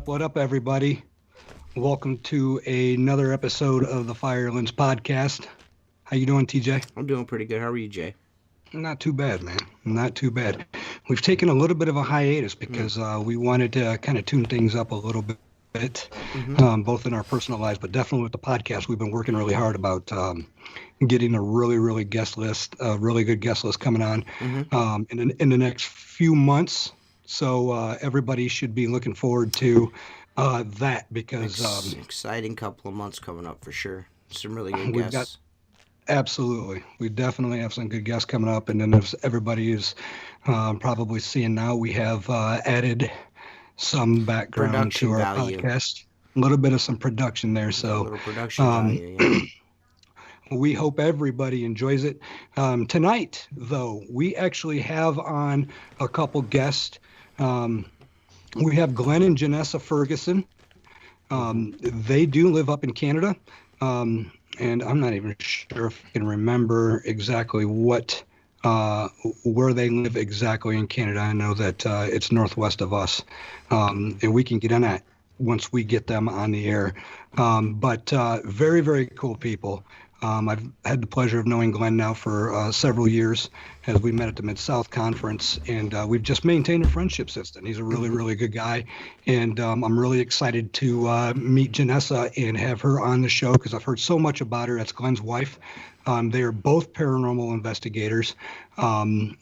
What up, everybody? Welcome to another episode of the Firelands podcast. How you doing, TJ? I'm doing pretty good. How are you, Jay? Not too bad, man. Not too bad. We've taken a little bit of a hiatus because we wanted to kind of tune things up a little bit, both in our personal lives, but definitely with the podcast. We've been working really hard about getting a really good guest list coming on in the next few months. So everybody should be looking forward to that because exciting couple of months coming up for sure. Some really good guests. Absolutely. We definitely have some good guests coming up. And then as everybody is probably seeing now, we have added some background production to our value. Podcast. A little bit of some production there. So a little production value, yeah. We hope everybody enjoys it. Tonight, though, we actually have on a couple guests. We have Glen and Janessa Ferguson. They do live up in Canada. And I'm not even sure if I can remember exactly where they live exactly in Canada. I know that it's northwest of us. And we can get on that once we get them on the air. But very, very cool people. I've had the pleasure of knowing Glen now for several years as we met at the Mid-South Conference, and we've just maintained a friendship since then. He's a really good guy, and I'm really excited to meet Janessa and have her on the show because I've heard so much about her. That's Glen's wife. They are both paranormal investigators, and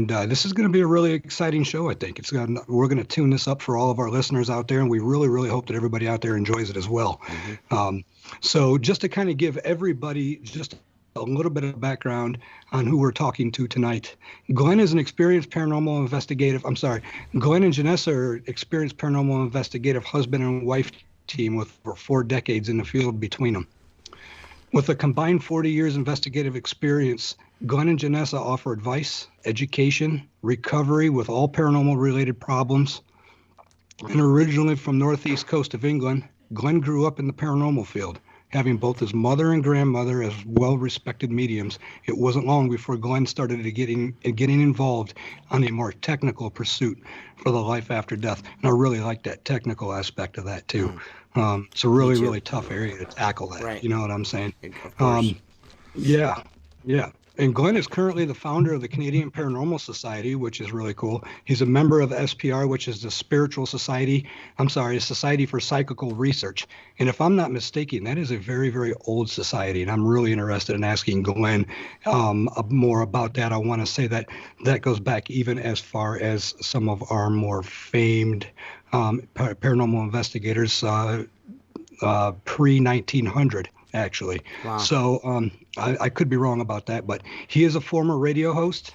this is going to be a really exciting show, I think. We're going to tune this up for all of our listeners out there, and we really hope that everybody out there enjoys it as well. So just to kind of give everybody just a little bit of background on who we're talking to tonight. Glen is an experienced paranormal investigative. Glen and Janessa are experienced paranormal investigative husband and wife team with over 4 decades in the field between them. With a combined 40 years investigative experience, Glen and Janessa offer advice, education, recovery with all paranormal related problems. And originally from northeast coast of England, Glen grew up in the paranormal field, having both his mother and grandmother as well-respected mediums. It wasn't long before Glen started getting involved on a more technical pursuit for the life after death. And I really like that technical aspect of that too. It's a really tough area to tackle that. Right. You know what I'm saying? Of course. Yeah. And Glen is currently the founder of the Canadian Paranormal Society, which is really cool. He's a member of SPR, which is the Society for Psychical Research. And if I'm not mistaken, that is a very old society. And I'm really interested in asking Glen more about that. I want to say that goes back even as far as some of our more famed paranormal investigators pre-1900. Actually. Wow. So I could be wrong about that, but he is a former radio host.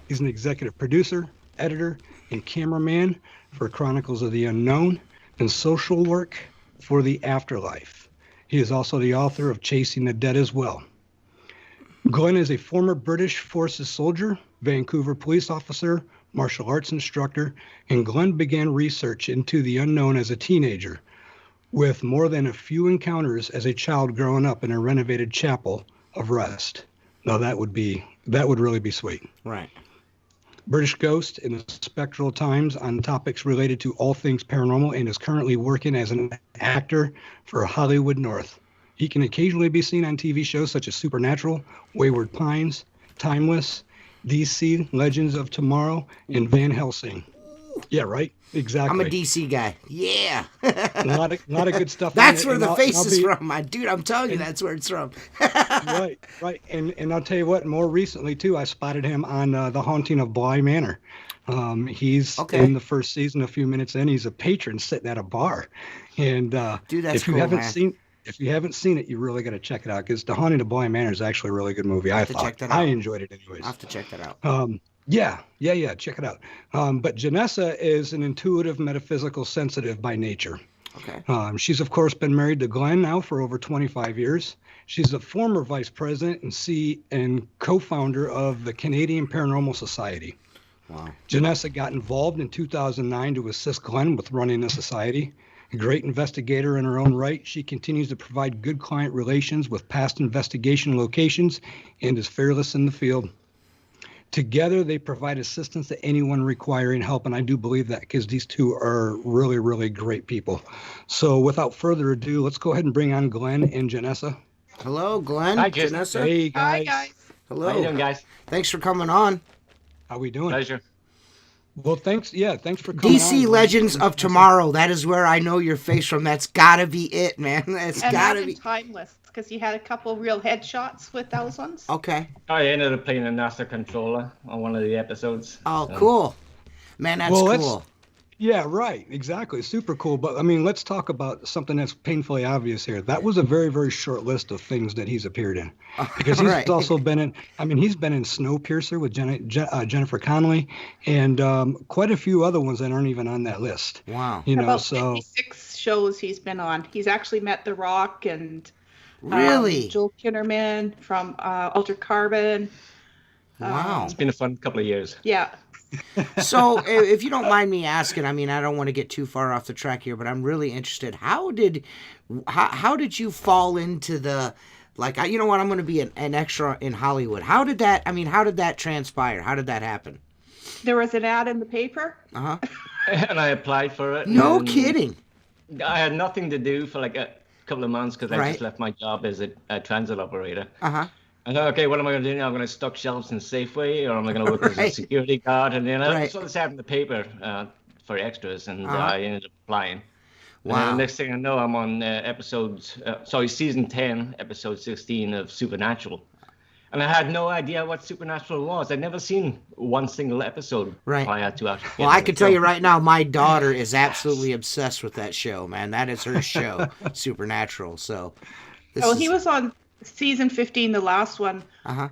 He's an executive producer, editor, and cameraman for Chronicles of the Unknown and social work for the Afterlife. He is also the author of Chasing the Dead as well. Glen is a former British Forces soldier, Vancouver police officer, martial arts instructor, and Glen began research into the unknown as a teenager, with more than a few encounters as a child growing up in a renovated chapel of rest. Now that would really be sweet. Right. British Ghost in the Spectral Times on topics related to all things paranormal, and is currently working as an actor for Hollywood North. He can occasionally be seen on TV shows such as Supernatural, Wayward Pines, Timeless, DC, Legends of Tomorrow, and Van Helsing. Yeah, right? Exactly. I'm a DC guy. Yeah. a lot of good stuff. That's where the face is from, dude. I'm telling you, that's where it's from. Right. And I'll tell you what, more recently, too, I spotted him on The Haunting of Bly Manor. He's in the first season, a few minutes in. He's a patron sitting at a bar. And dude, that's if you cool, haven't man. If you haven't seen it, you really got to check it out, because The Haunting of Bly Manor is actually a really good movie. I thought. I enjoyed it anyways. I'll have to check that out. Yeah, check it out. But Janessa is an intuitive, metaphysical, sensitive by nature. Okay. She's, of course, been married to Glen now for over 25 years. She's a former vice president and co-founder of the Canadian Paranormal Society. Wow. Janessa got involved in 2009 to assist Glen with running the society. A great investigator in her own right, she continues to provide good client relations with past investigation locations and is fearless in the field. Together, they provide assistance to anyone requiring help, and I do believe that, because these two are really, really great people. So without further ado, let's go ahead and bring on Glen and Janessa. Hello, Glen. Hi, Janessa. Hey, guys. Hi, guys. Hello. How you doing, guys? Thanks for coming on. How we doing? Pleasure. Well, thanks. Yeah, thanks for coming DC on. Legends of Tomorrow. That is where I know your face from. That's got to be it, man. That's And got to I'm be. Timeless, because you had a couple real headshots with those ones. Okay. I ended up playing a NASA controller on one of the episodes. Oh, cool. Man, that's cool. Yeah, right. Exactly. Super cool. But I mean, let's talk about something that's painfully obvious here. That was a very, very short list of things that he's appeared in, because he's also been in. I mean, he's been in Snowpiercer with Jennifer Connelly, and quite a few other ones that aren't even on that list. Wow. You know, About so 56 shows he's been on. He's actually met The Rock and Really? Joel Kinnaman from Altered Carbon. Wow. It's been a fun couple of years. Yeah. So, if you don't mind me asking, I mean, I don't want to get too far off the track here, but I'm really interested. How did you fall into the, like, you know what, I'm going to be an extra in Hollywood? How did that transpire? How did that happen? There was an ad in the paper. Uh-huh. And I applied for it. No and kidding. I had nothing to do for like a couple of months, because I Right. just left my job as a transit operator. Uh-huh. I thought, okay, what am I going to do now? I'm going to stock shelves in Safeway, or am I going to work as a Right. security guard? And then I Right. saw this ad in the paper for extras, and Uh-huh. I ended up applying. Wow. And the next thing I know, I'm on season 10, episode 16 of Supernatural. And I had no idea what Supernatural was. I'd never seen one single episode Right. prior to actually. Well, I can tell you right now, my daughter is absolutely obsessed with that show, man. That is her show, Supernatural. So, He was on season 15, the last one,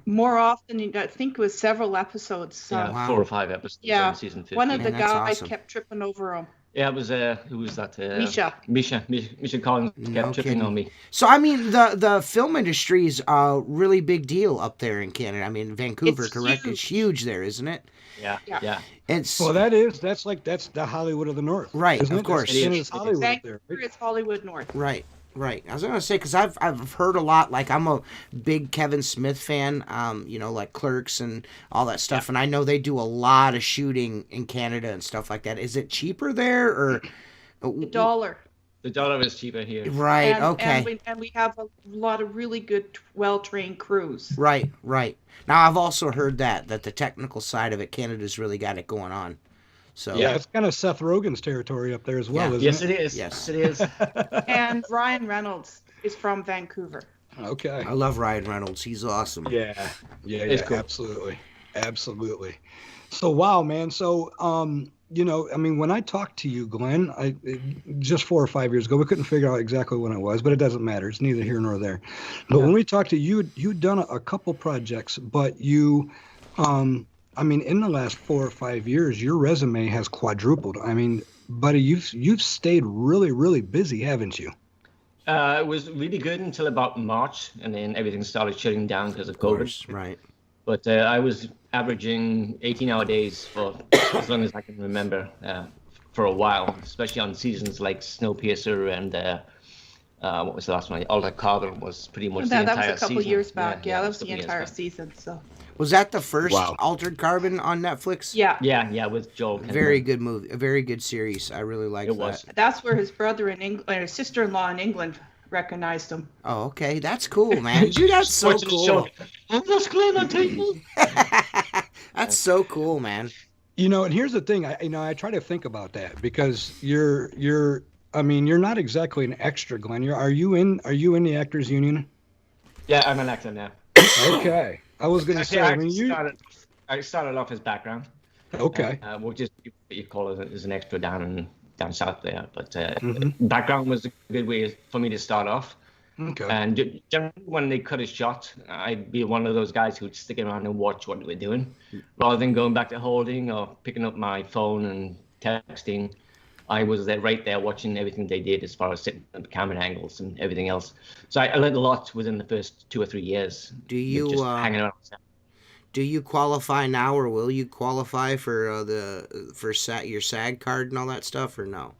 more often. I think it was several episodes. So. Yeah, Wow. 4 or 5 episodes Yeah, on season 15. one of the Man, that's guys awesome. kept tripping over him. Yeah, it was, who was that? Misha. Misha Collins kept tripping kidding. on me. So, I mean, the film industry is a really big deal up there in Canada. I mean, Vancouver, It's correct? huge. It's huge there, isn't it? Yeah. It's well, that's the Hollywood of the North, Right, isn't of it? course. That's It is. it's Hollywood up there. Vancouver is Hollywood North. right. I was gonna say, because I've heard a lot. Like, I'm a big Kevin Smith fan. You know, like Clerks and all that stuff. And I know they do a lot of shooting in Canada and stuff like that. Is it cheaper there, or $1. The dollar is cheaper here. right? And, Okay. and we have a lot of really good, well-trained crews. Right. Now, I've also heard that the technical side of it, Canada's really got it going on. So Yeah, it's kind of Seth Rogen's territory up there as well, Yeah. isn't Yes, it? it is. Yes. It is. And Ryan Reynolds is from Vancouver. Okay. I love Ryan Reynolds. He's awesome. Yeah, It's cool. absolutely. So wow, man. So you know, I mean, when I talked to you, Glenn, just 4 or 5 years ago, we couldn't figure out exactly when it was, but it doesn't matter. It's neither here nor there. But when we talked to you, you'd done a couple projects, but you, I mean, in the last 4 or 5 years, your resume has quadrupled. I mean, buddy, you've stayed really, really busy, haven't you? It was really good until about March, and then everything started shutting down because of Of COVID. course, right. But I was averaging 18-hour days for as long as I can remember for a while, especially on seasons like Snowpiercer and what was the last one? Altered Carbon was pretty much the That entire was a couple season. years back. Yeah, that was a the couple years entire back. season. So Was that the first Altered Carbon on Netflix? Yeah. Yeah, with Joel. Very good movie. A very good series. I really liked It was. that. That's where his brother in England, his sister-in-law in England, recognized him. Oh, okay. That's cool, man. Dude, that's so cool. That's Glen on TV. That's so cool, man. You know, and here's the thing. I try to think about that because you're not exactly an extra, Glen. Are you in the Actors Union? Yeah, I'm an actor now. Okay. I was going to say, I started off as background. Okay. Which is what you call it as an extra down south there. But background was a good way for me to start off. Okay. And generally when they cut a shot, I'd be one of those guys who'd stick around and watch what they were doing. Rather than going back to holding or picking up my phone and texting, I was right there watching everything they did as far as setting up camera angles and everything else. So I learned a lot within the first 2 or 3 years. Do you just hanging out? Do you qualify now, or will you qualify for your SAG card and all that stuff, or no?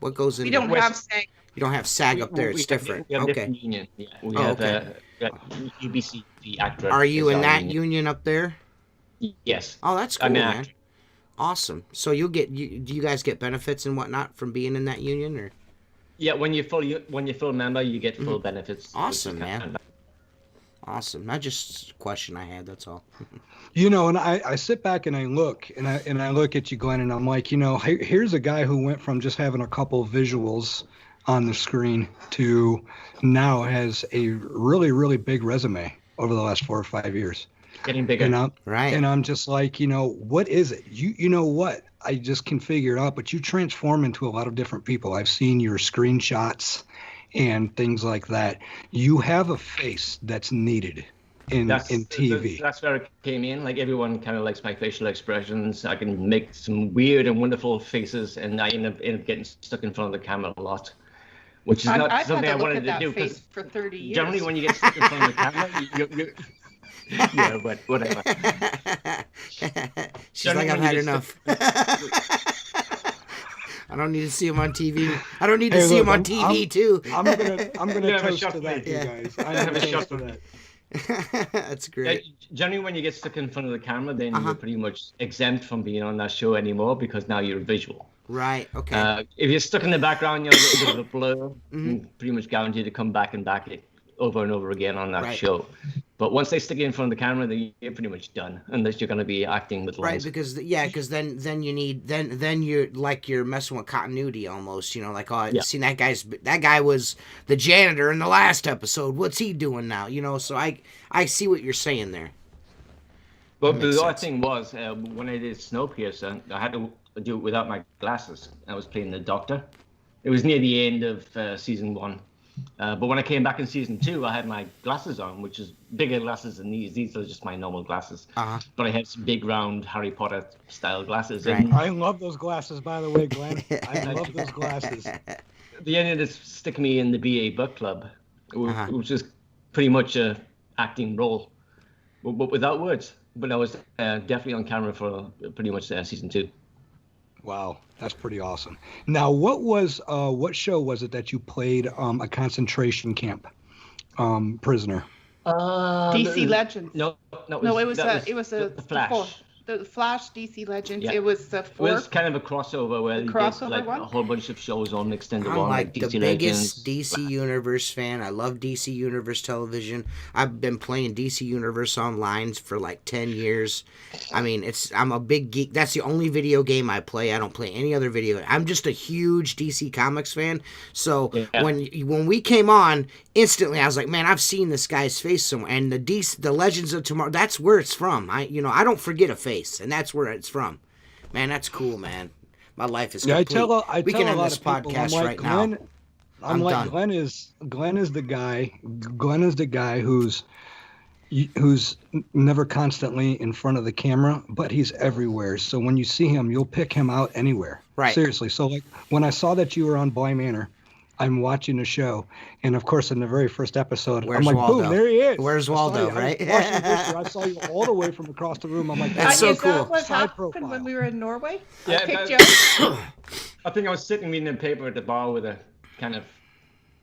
What goes in? We don't have SAG. You don't have SAG up there. It's different. We have okay. different union. Yeah, we have UBC, the actor. Are you in that union up there? Yes. Oh, that's cool, man. Awesome. So do you guys get benefits and whatnot from being in that union, or? Yeah, when you're full member, you get full benefits. Awesome, man. Awesome. Not just a question I had. That's all. You know, and I sit back and I look at you, Glen, and I'm like, here's a guy who went from just having a couple of visuals on the screen to now has a really, really big resume over the last 4 or 5 years. Getting bigger. Right. And I'm just like, what is it? You know what? I just can figure it out, but you transform into a lot of different people. I've seen your screenshots and things like that. You have a face that's needed in TV. That's where it came in. Like, everyone kind of likes my facial expressions. I can make some weird and wonderful faces, and I end up getting stuck in front of the camera a lot, which is not something I wanted to do. Face for 30 years. Generally, when you get stuck in front of the camera, you yeah, but whatever. She's like, I've had enough. I don't need to see him on TV. I don't need to see him on TV too. I'm gonna toast to that, you guys. I have a shot to that. That's great. Generally, when you get stuck in front of the camera, then you're pretty much exempt from being on that show anymore because now you're visual. Right. Okay. If you're stuck in the background, you're a little bit of a blur. You're pretty much guaranteed to come back and back it over and over again on that show. But once they stick you in front of the camera, then you're pretty much done, unless you're going to be acting with lines. Right, because then you need then you're messing with continuity almost. Like, I've seen that guy was the janitor in the last episode. What's he doing now? So I see what you're saying there. But the other thing was when I did Snowpiercer, I had to do it without my glasses. I was playing the Doctor. It was near the end of season 1. But when I came back in season 2, I had my glasses on, which is bigger glasses than these. These are just my normal glasses. But I had some big, round Harry Potter style glasses. Right. And I love those glasses, by the way, Glen. I love those glasses. They ended up sticking me in the BA book club, which is pretty much a acting role, but without words. But I was definitely on camera for pretty much season 2. Wow, that's pretty awesome. Now, what show was it that you played a concentration camp prisoner? DC Legends. No, it was the Flash. The Flash, DC Legends. Yeah. It was the fourth. It was kind of a crossover where a whole bunch of shows on mixed into one. I'm like DC the biggest Legends. DC Universe fan. I love DC Universe television. I've been playing DC Universe online for like 10 years. I mean, I'm a big geek. That's the only video game I play. I don't play any other video. I'm just a huge DC Comics fan. So when we came on, instantly I was like, man, I've seen this guy's face somewhere. And the Legends of Tomorrow, that's where it's from. I don't forget a face, and that's where it's from. Man, that's cool, man. My life is complete. We can end this podcast right now. I'm like, Glen is the guy. Glen is the guy who's never constantly in front of the camera, but he's everywhere. So when you see him, you'll pick him out anywhere. Right. Seriously. So like when I saw that you were on Bly Manor, I'm watching the show, and of course, in the very first episode, I'm like, Waldo? boom, there he is. Where's Waldo, right? I saw you all the way from across the room. I'm like, that's so cool. Is that what happened profile. when we were in Norway? Yeah, I picked you up. I think I was sitting reading a paper at the bar with a kind of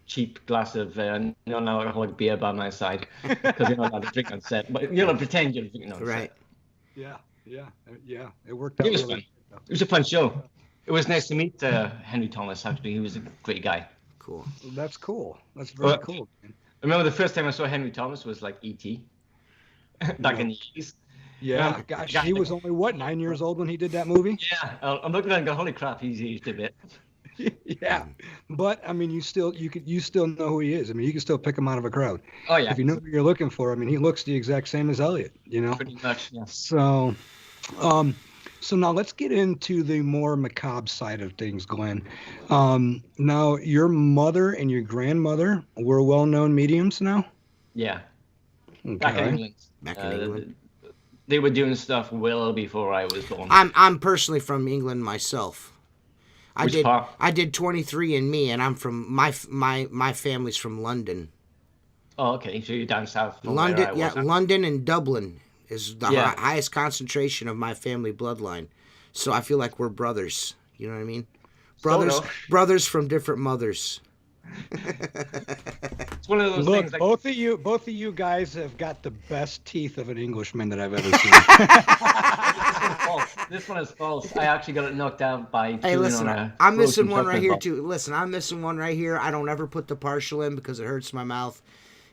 cheap glass of non-alcoholic beer by my side because you're not allowed to drink on set. But you're gonna pretend you're drinking on Right. set. Yeah. It worked out. It was really fun. It was a fun show. It was nice to meet Henry Thomas. Actually, he was a great guy. Cool. That's cool. That's very cool. I remember the first time I saw Henry Thomas was like E.T. back in the 80s. Yeah, gosh, he was only what, 9 years old when he did that movie? Yeah, I'm looking at it and go, holy crap, he's aged a bit. Yeah, but I mean, you still know who he is. I mean, you can still pick him out of a crowd. Oh yeah. If you know who you're looking for, I mean, he looks the exact same as Elliot. You know. Pretty much. Yeah. So, so now let's get into the more macabre side of things, Glenn. Now, your mother and your grandmother were well-known mediums now? Yeah. Okay. Back in England. Back in England. They were doing stuff well before I was born. I'm personally from England myself. Which part? I did 23andMe, and I'm from my family's from London. Oh, okay. So you're down south. From London, where I was. London and Dublin is the highest concentration of my family bloodline. So I feel like we're brothers. You know what I mean? Brothers from different mothers. It's one of those things. Like, both of you guys have got the best teeth of an Englishman that I've ever seen. This one is false. I actually got it knocked out by. Hey, listen, I'm missing one right here too. Listen, I'm missing one right here. I don't ever put the partial in because it hurts my mouth.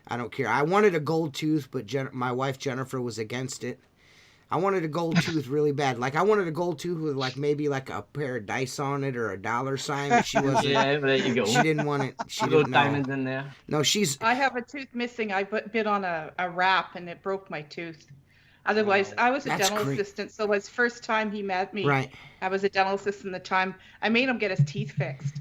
I don't care. I wanted a gold tooth, but my wife Jennifer was against it. I wanted a gold tooth really bad. Like I wanted a gold tooth with like maybe like a pair of dice on it or a dollar sign, but she wasn't. Yeah, there you go. She didn't want it. She little didn't know. diamond in there. No, I have a tooth missing. I bit on a wrap and it broke my tooth. Otherwise, I was a dental assistant, so his first time he met me, I was a dental assistant at the time. I made him get his teeth fixed.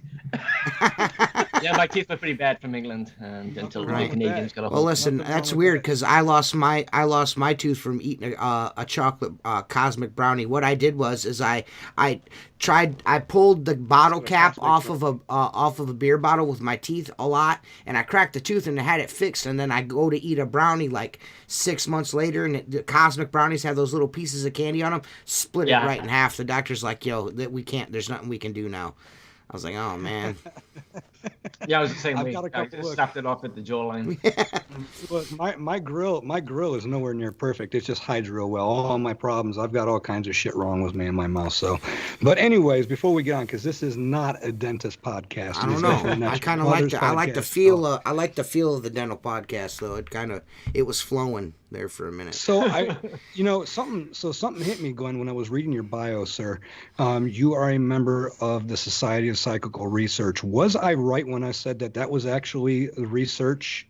Yeah, my teeth were pretty bad from England, and until the Canadians got a hold. Well, listen, that's weird because I lost my tooth from eating a chocolate cosmic brownie. What I did was I pulled the bottle cap off of a beer bottle with my teeth a lot, and I cracked the tooth and I had it fixed. And then I go to eat a brownie like 6 months later, and the cosmic brownies have those little pieces of candy on them. Split it right in half. The doctor's like, "Yo, we can't. There's nothing we can do now." I was like, "Oh man." Yeah, I was the same way. I just snapped it off at the jawline. Look, my grill is nowhere near perfect. It just hides real well. All my problems, I've got all kinds of shit wrong with me in my mouth. So, but anyways, before we get on, because this is not a dentist podcast. I don't know. I kind of like the feel of the dental podcast though. It was flowing there for a minute. So something hit me, Glenn, when I was reading your bio, sir. You are a member of the Society of Psychical Research. Was I right when I said that was actually a research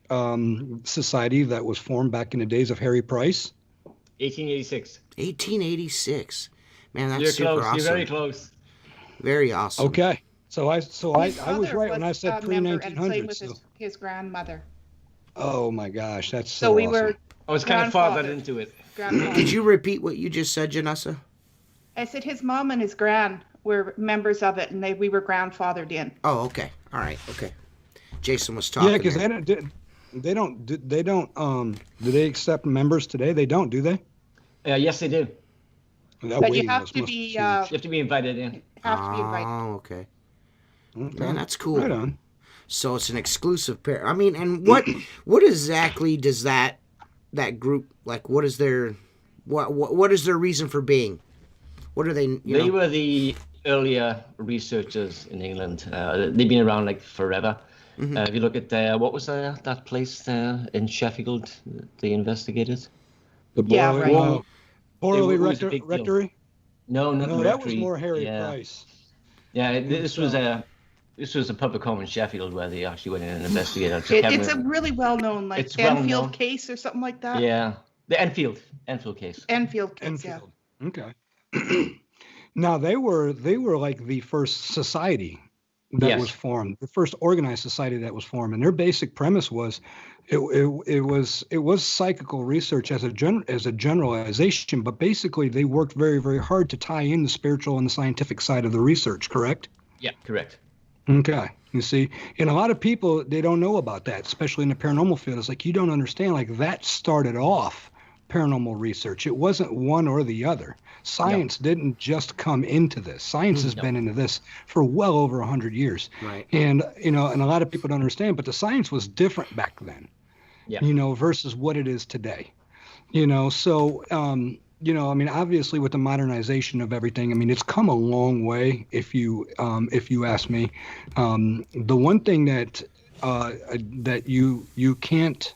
society that was formed back in the days of Harry Price? 1886. 1886. Man, that's You're super close. awesome. You're very close. Very awesome. Okay. So I was right when I said pre-1900. With his grandmother. Oh my gosh, that's so we awesome. were. I was kind of fathered into it. Did you repeat what you just said, Janessa? I said his mom and his gran were members of it, and we were grandfathered in. Oh, okay. All right. Okay. Jason was talking. Yeah, because they don't. Do they accept members today? They don't, do they? Yes, they do. But you have to be. You have to be invited in. Have to be invited. Oh, okay. Man, that's cool. Right on. So it's an exclusive pair. I mean, and what exactly does that group like? What is their reason for being? What are they? They were the earlier researchers in England. They've been around like forever. Mm-hmm. If you look at what was that place in Sheffield? The investigators. Borley Rectory. No, that was more Harry Price. Yeah, this was a public home in Sheffield where they actually went in and investigated. It's a really well-known, Enfield case or something like that. Yeah, the Enfield case. Enfield case, yeah. Okay. Now they were like the first society that was formed, the first organized society that was formed, and their basic premise was it was psychical research as a generalization, but basically they worked very, very hard to tie in the spiritual and the scientific side of the research. Correct? Yeah, correct. Okay. You see, and a lot of people, they don't know about that, especially in the paranormal field. It's like, you don't understand, like that started off paranormal research. It wasn't one or the other. Science didn't just come into this. Science has been into this for well over 100 years. Right. And, and a lot of people don't understand, but the science was different back then, versus what it is today. So, obviously with the modernization of everything, it's come a long way if you ask me. The one thing that you can't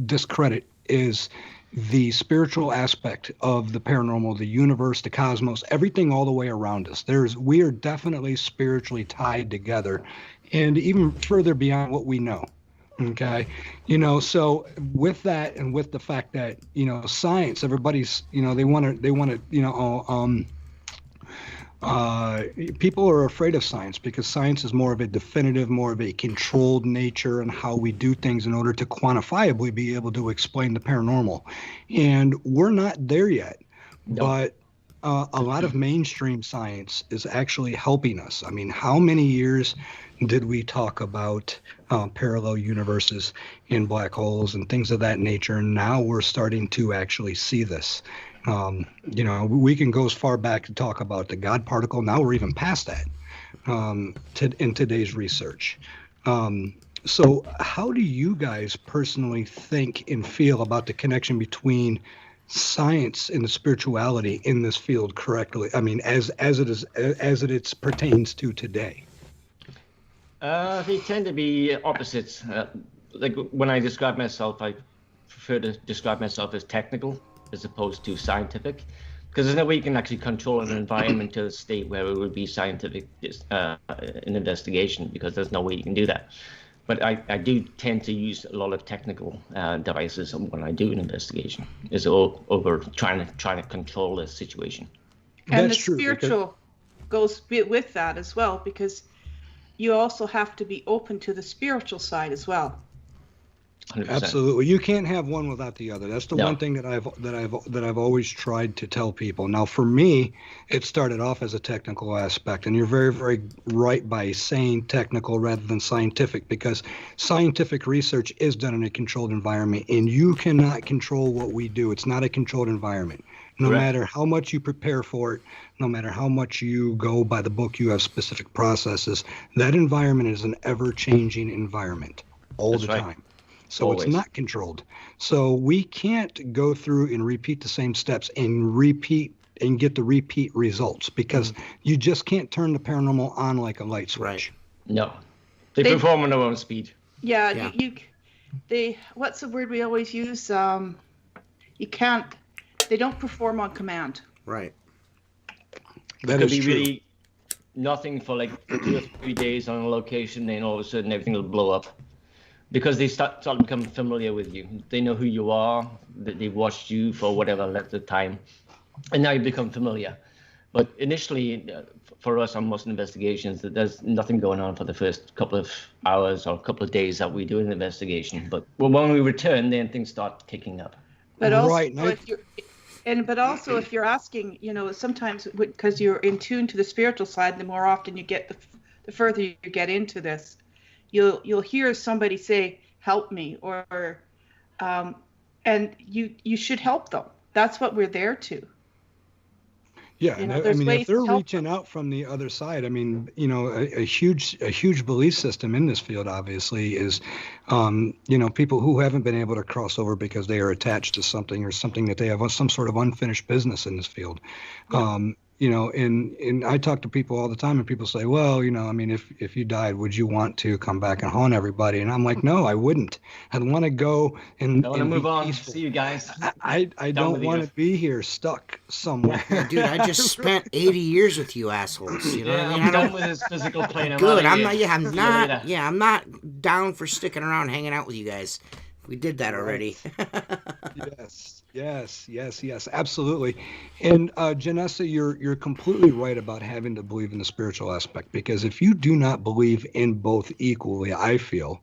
discredit is the spiritual aspect of the paranormal, the universe, the cosmos, everything all the way around us. We are definitely spiritually tied together, and even further beyond what we know. Okay. So with that, and with the fact that, science, everybody's, they want to, people are afraid of science because science is more of a definitive, more of a controlled nature and how we do things in order to quantifiably be able to explain the paranormal. And we're not there yet, but a lot of mainstream science is actually helping us. How many years did we talk about parallel universes and black holes and things of that nature? And now we're starting to actually see this. We can go as far back to talk about the God particle. Now we're even past that in today's research. So how do you guys personally think and feel about the connection between science and the spirituality in this field correctly? As it pertains to today. They tend to be opposites. Like when I describe myself, I prefer to describe myself as technical as opposed to scientific, because there's no way you can actually control an environment to a state where it would be scientific in investigation, because there's no way you can do that. But I do tend to use a lot of technical devices when I do an investigation. It's all over trying to control the situation. And the spiritual goes with that as well, because you also have to be open to the spiritual side as well. 100%. Absolutely, you can't have one without the other. That's the one thing that I've always tried to tell people. Now, for me, it started off as a technical aspect, and you're very, very right by saying technical rather than scientific, because scientific research is done in a controlled environment, and you cannot control what we do. It's not a controlled environment. No matter how much you prepare for it, no matter how much you go by the book, you have specific processes. That environment is an ever-changing environment all the time. So Always. It's not controlled. So we can't go through and repeat the same steps and get the repeat results, because you just can't turn the paranormal on like a light switch. Right. No. They perform on their own speed. Yeah. What's the word we always use? They don't perform on command. Right. That is true. Really nothing for like 2 or 3 days on a location, then all of a sudden everything will blow up. Because they start to become familiar with you. They know who you are, that they've watched you for whatever length of time, and now you become familiar. But initially, for us on most investigations, there's nothing going on for the first couple of hours or a couple of days that we do an investigation. But when we return, then things start kicking up. But also, if you're asking, sometimes because you're in tune to the spiritual side, the more often you get, the further you get into this. You'll hear somebody say, "Help me," or and you should help them. That's what we're there to. Yeah, if they're reaching out from the other side, a huge belief system in this field obviously is, people who haven't been able to cross over because they are attached to something, or something that they have some sort of unfinished business in this field. Yeah. And I talk to people all the time, and people say, well, if you died, would you want to come back and haunt everybody? And I'm like, no, I wouldn't. I'd want to go and move on. Peaceful. See you guys. I don't want to be here stuck somewhere. Dude, I just spent 80 years with you assholes. You know what I mean? I'm done with this physical plane. Good. I'm not down for sticking around hanging out with you guys. We did that already. Yes, absolutely. And Janessa, you're completely right about having to believe in the spiritual aspect, because if you do not believe in both equally, I feel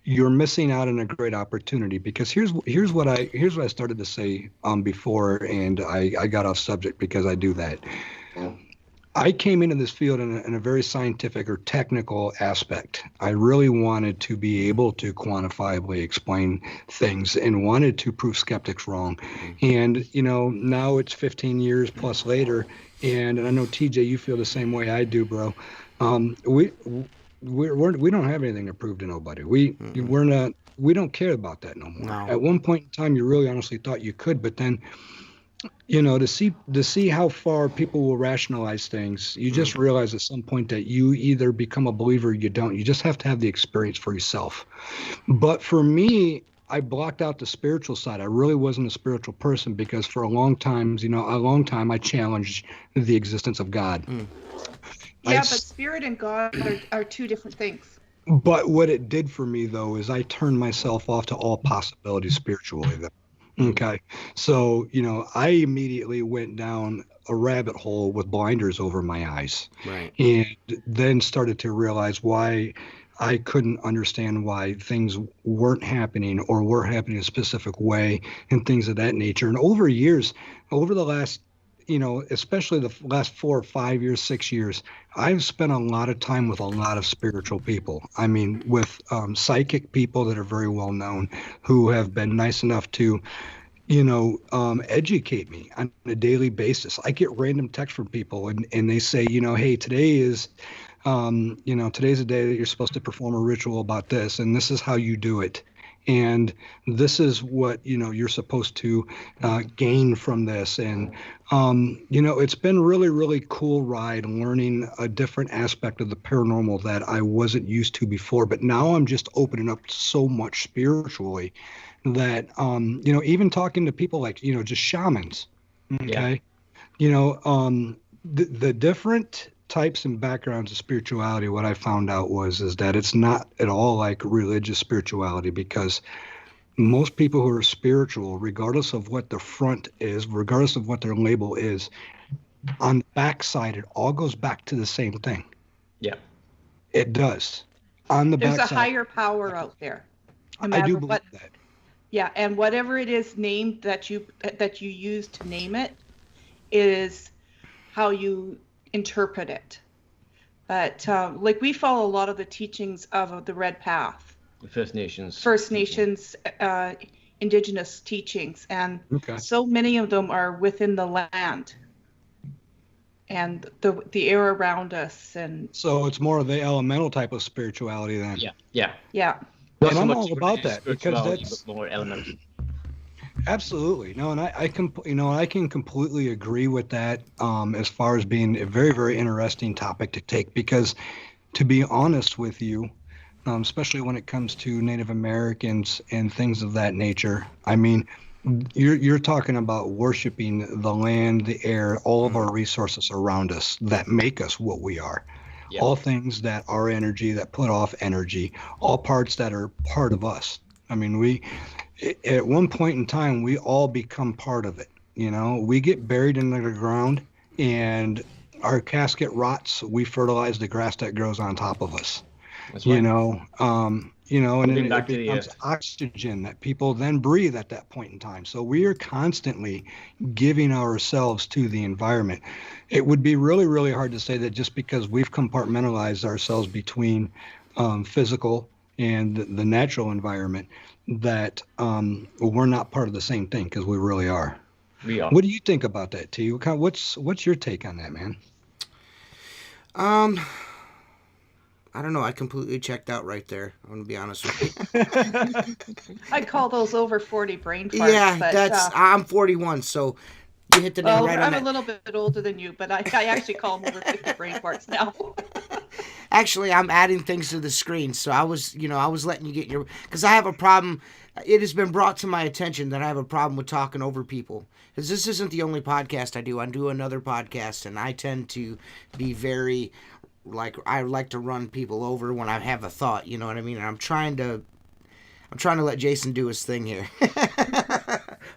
you're missing out on a great opportunity. Because here's what I started to say before, and I got off subject because I do that. I came into this field in a very scientific or technical aspect. I really wanted to be able to quantifiably explain things and wanted to prove skeptics wrong. And, now it's 15 years plus later, and I know, TJ, you feel the same way I do, bro. We don't have anything to prove to nobody. We don't care about that no more. No. At one point in time, you really honestly thought you could, but then to see how far people will rationalize things, you just realize at some point that you either become a believer or you don't. You just have to have the experience for yourself. But for me, I blocked out the spiritual side. I really wasn't a spiritual person because for a long time I challenged the existence of God. Yeah, but spirit and God are two different things. But what it did for me, though, is I turned myself off to all possibilities spiritually. Okay. So, I immediately went down a rabbit hole with blinders over my eyes. Right. And then started to realize why I couldn't understand why things weren't happening or were happening a specific way and things of that nature. And over the last, especially the last 4 or 5 years, 6 years, I've spent a lot of time with a lot of spiritual people. I mean, with psychic people that are very well known who have been nice enough to, educate me on a daily basis. I get random texts from people and they say, hey, today is, today's a day that you're supposed to perform a ritual about this, and this is how you do it. And this is what, you're supposed to gain from this. And, it's been really, really cool ride learning a different aspect of the paranormal that I wasn't used to before. But now I'm just opening up so much spiritually that, even talking to people like, just shamans. Okay. Yeah. The different types and backgrounds of spirituality, what I found out is that it's not at all like religious spirituality, because most people who are spiritual, regardless of what the front is, regardless of what their label is, on the backside, it all goes back to the same thing. Yeah. It does. On the backside. There's a higher power out there. I do believe that. Yeah, and whatever it is named that you use to name it is how you interpret it. But like we follow a lot of the teachings of the Red Path, the First Nations, indigenous teachings, and so many of them are within the land and the air around us. And so it's more of the elemental type of spirituality then. Yeah. And I'm all about that because that's more elemental. Absolutely. No, and I can completely agree with that as far as being a very, very interesting topic to take, because to be honest with you, especially when it comes to Native Americans and things of that nature, I mean, you're talking about worshiping the land, the air, all of our resources around us that make us what we are. Yep. All things that are energy, that put off energy, all parts that are part of us. I mean, at one point in time, we all become part of it. We get buried into the ground and our casket rots. We fertilize the grass that grows on top of us. That's right. And then it becomes oxygen that people then breathe at that point in time. So we are constantly giving ourselves to the environment. It would be really, really hard to say that just because we've compartmentalized ourselves between physical and the natural environment, that we're not part of the same thing, because we really are. We are. What do you think about that, T? What's your take on that, man? I don't know. I completely checked out right there. I'm gonna be honest with you. I call those over 40 brain farts. Yeah, but, I'm 41, so you hit the nail right on I'm that. a little bit older than you, but I actually call them over 50 brain farts now. Actually, I'm adding things to the screen, so I was letting you get your, because I have a problem. It has been brought to my attention that I have a problem with talking over people. Because this isn't the only podcast I do. I do another podcast, and I tend to be very, I like to run people over when I have a thought. You know what I mean? And I'm trying to let Jason do his thing here.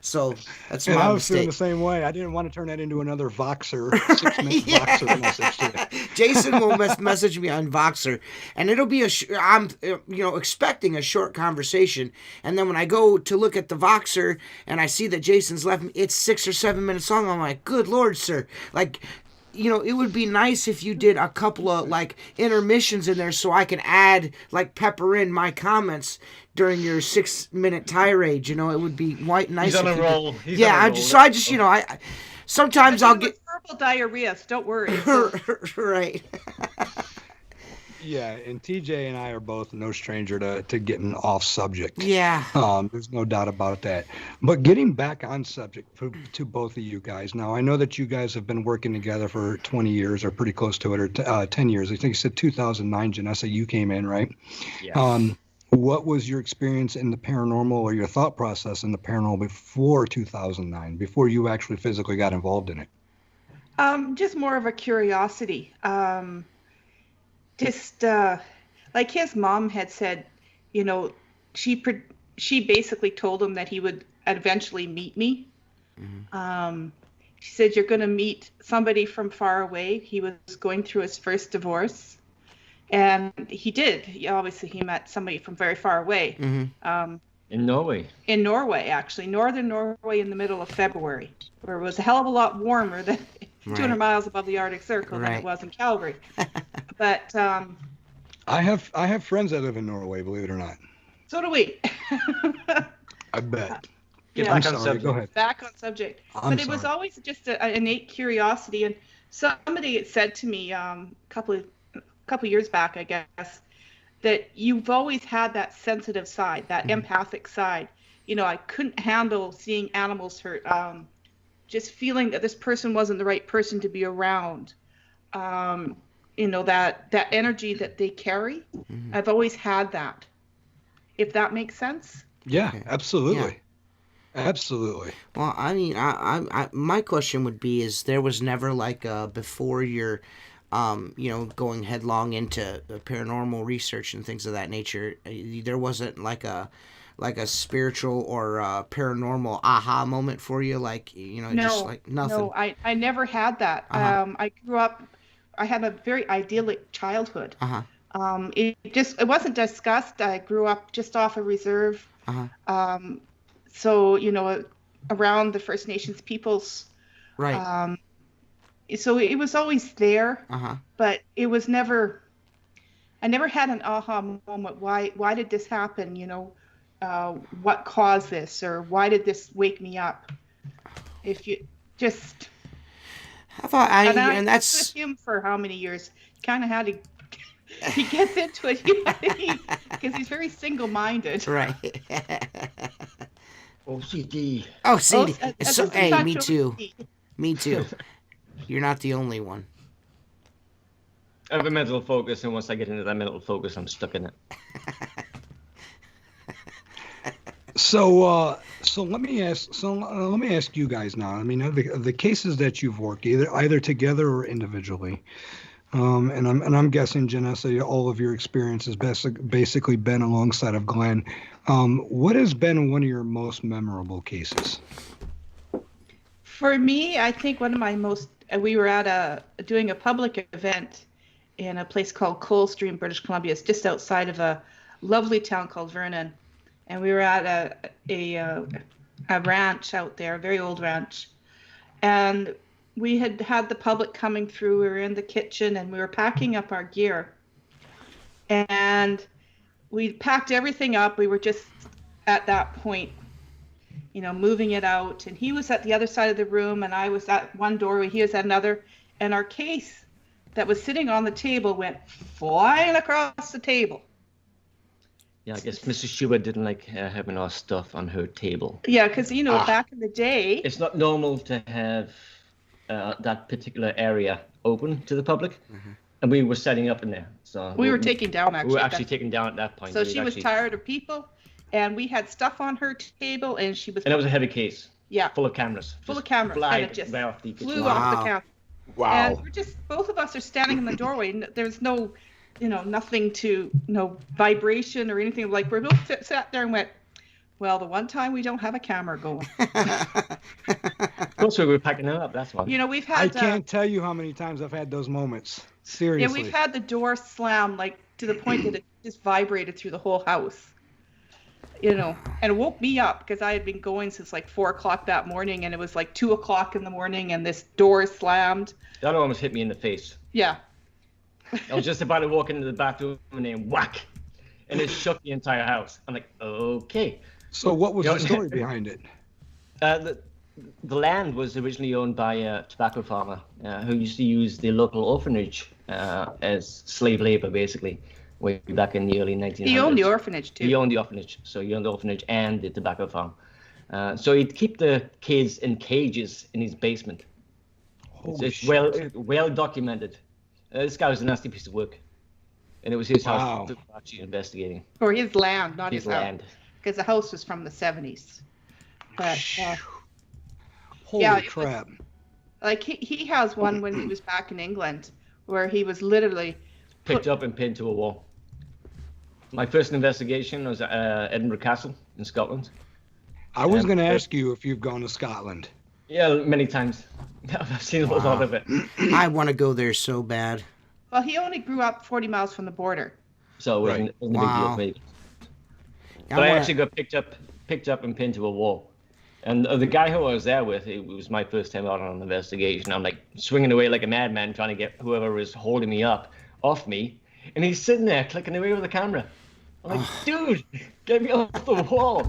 So that's my mistake. I was feeling the same way. I didn't want to turn that into another Voxer, 6-minute Voxer message. Jason will message me on Voxer, and it'll be I'm expecting a short conversation, and then when I go to look at the Voxer and I see that Jason's left me, it's 6 or 7 minutes long. I'm like, good Lord, sir! it would be nice if you did a couple of like intermissions in there so I can add like pepper in my comments during your 6-minute tirade. It would be quite nice. He's on a roll. I sometimes I'll get verbal diarrhea. So don't worry. Right. Yeah, and TJ and I are both no stranger to getting off subject. Yeah. There's no doubt about that. But getting back on subject to both of you guys. Now, I know that you guys have been working together for 20 years or pretty close to it, or 10 years. I think you said 2009, Janessa, you came in, right? Yeah. What was your experience in the paranormal or your thought process in the paranormal before 2009, before you actually physically got involved in it? Just more of a curiosity. Just like his mom had said, she basically told him that he would eventually meet me. Mm-hmm. She said, you're going to meet somebody from far away. He was going through his first divorce. And he did. He met somebody from very far away. Mm-hmm. In Norway. In Norway, actually. Northern Norway in the middle of February, where it was a hell of a lot warmer than 200 miles above the Arctic Circle than it was in Calgary. But I have friends that live in Norway, believe it or not. So do we. I bet. I'm sorry. Go ahead. Back on subject. But it was always just an innate curiosity. And somebody had said to me a couple years back, I guess, that you've always had that sensitive side, that empathic side. I couldn't handle seeing animals hurt. Just feeling that this person wasn't the right person to be around. That energy that they carry. Mm-hmm. I've always had that. If that makes sense. Yeah, absolutely. Yeah. Absolutely. Well, I mean, I my question would be: is there was never like before your, going headlong into paranormal research and things of that nature, there wasn't like a spiritual or paranormal aha moment for you, just like nothing? No, I never had that. Uh-huh. I grew up, I had a very idyllic childhood. Uh-huh. It wasn't discussed. I grew up just off a reserve. Uh-huh. So, around the First Nations peoples. Right. So it was always there. Uh-huh. But it was never, I never had an aha moment. Why did this happen? What caused this, or why did this wake me up? If you just, and that's with him for how many years? Kind of had to. He gets into it because he's very single-minded. Right. OCD. OCD. Hey, me too. Me too. You're not the only one. I have a mental focus, and once I get into that mental focus, I'm stuck in it. So let me ask you guys now. I mean, the cases that you've worked either together or individually, and I'm guessing, Janessa, all of your experience has basically been alongside of Glen. What has been one of your most memorable cases? For me, I think one of my most. We were doing a public event in a place called Coldstream, British Columbia. It's just outside of a lovely town called Vernon. And we were at a ranch out there, a very old ranch. And we had the public coming through. We were in the kitchen and we were packing up our gear. And we packed everything up. We were just at that point, moving it out. And he was at the other side of the room and I was at one doorway. He was at another. And our case that was sitting on the table went flying across the table. Yeah, I guess Mrs. Stewart didn't like having our stuff on her table. Yeah, because, back in the day... It's not normal to have that particular area open to the public. Mm-hmm. And we were setting up in there. So we were taking down, actually. We were actually taking down at that point. So she was tired of people, and we had stuff on her table, and she was... And it was a heavy case. Yeah. Full of cameras. Full of cameras. And it just flew off the counter. Wow. And we're both of us are standing in the doorway, and there's no... nothing to, vibration or anything. Like, we're both sat there and went, well, the one time we don't have a camera going. Also, we were packing it up, that's why. We've had... I can't tell you how many times I've had those moments. Seriously. Yeah, we've had the door slam, to the point that it just vibrated through the whole house. and it woke me up because I had been going since like 4 o'clock that morning, and it was like 2 o'clock in the morning, and this door slammed. That almost hit me in the face. Yeah. I was just about to walk into the bathroom and then whack, and it shook the entire house. I'm like, okay. So what was the story behind it? The land was originally owned by a tobacco farmer who used to use the local orphanage as slave labor, basically, way back in the early 1900s. He owned the orphanage, too. He owned the orphanage. So he owned the orphanage and the tobacco farm. So he'd keep the kids in cages in his basement. It's well documented. This guy was a nasty piece of work. And it was his house that we were actually investigating. Or his land, not his land. Because the house was from the 70s. But, holy crap. Like, he has one when he was back in England where he was literally... picked up and pinned to a wall. My first investigation was at Edinburgh Castle in Scotland. I was going to ask you if you've gone to Scotland. Yeah, many times. I've seen a lot of it. I want to go there so bad. Well, he only grew up 40 miles from the border. So it wasn't a big deal for me. But I actually got picked up and pinned to a wall. And the guy who I was there with, it was my first time out on an investigation. I'm like swinging away like a madman trying to get whoever was holding me up off me. And he's sitting there clicking away with the camera. I'm like, dude, get me off the wall.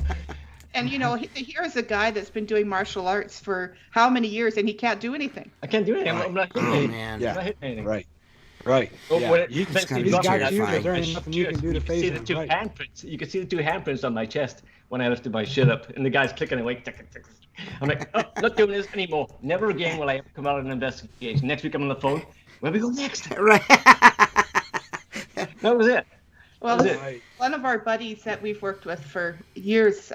And, here's a guy that's been doing martial arts for how many years, and he can't do anything. I can't do anything. I'm not hitting anything. Man. Yeah. I'm not hitting anything. Right. Well, He's got you. Is there nothing you can do to phase him? Handprints. You can see the 2 handprints on my chest when I lifted my shit up, and the guy's clicking away. I'm like, not doing this anymore. Never again will I ever come out of an investigation. Next week I'm on the phone. Where we go next? Right. That was it. Well, one of our buddies that we've worked with for years,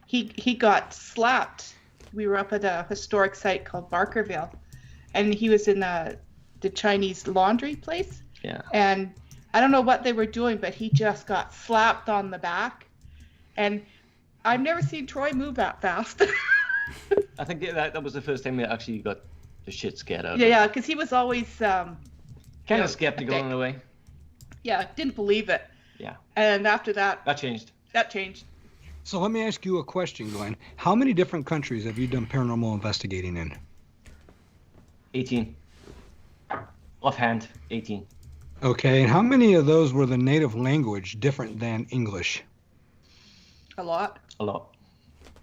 he got slapped. We were up at a historic site called Barkerville, and he was in the Chinese laundry place. Yeah. And I don't know what they were doing, but he just got slapped on the back. And I've never seen Troy move that fast. I think that was the first time we actually got the shit scared out of Yeah, because he was always... kind of skeptical in a way. Yeah, didn't believe it. Yeah. And after that... That changed. So let me ask you a question, Glenn. How many different countries have you done paranormal investigating in? 18. Offhand, 18. Okay, and how many of those were the native language different than English? A lot.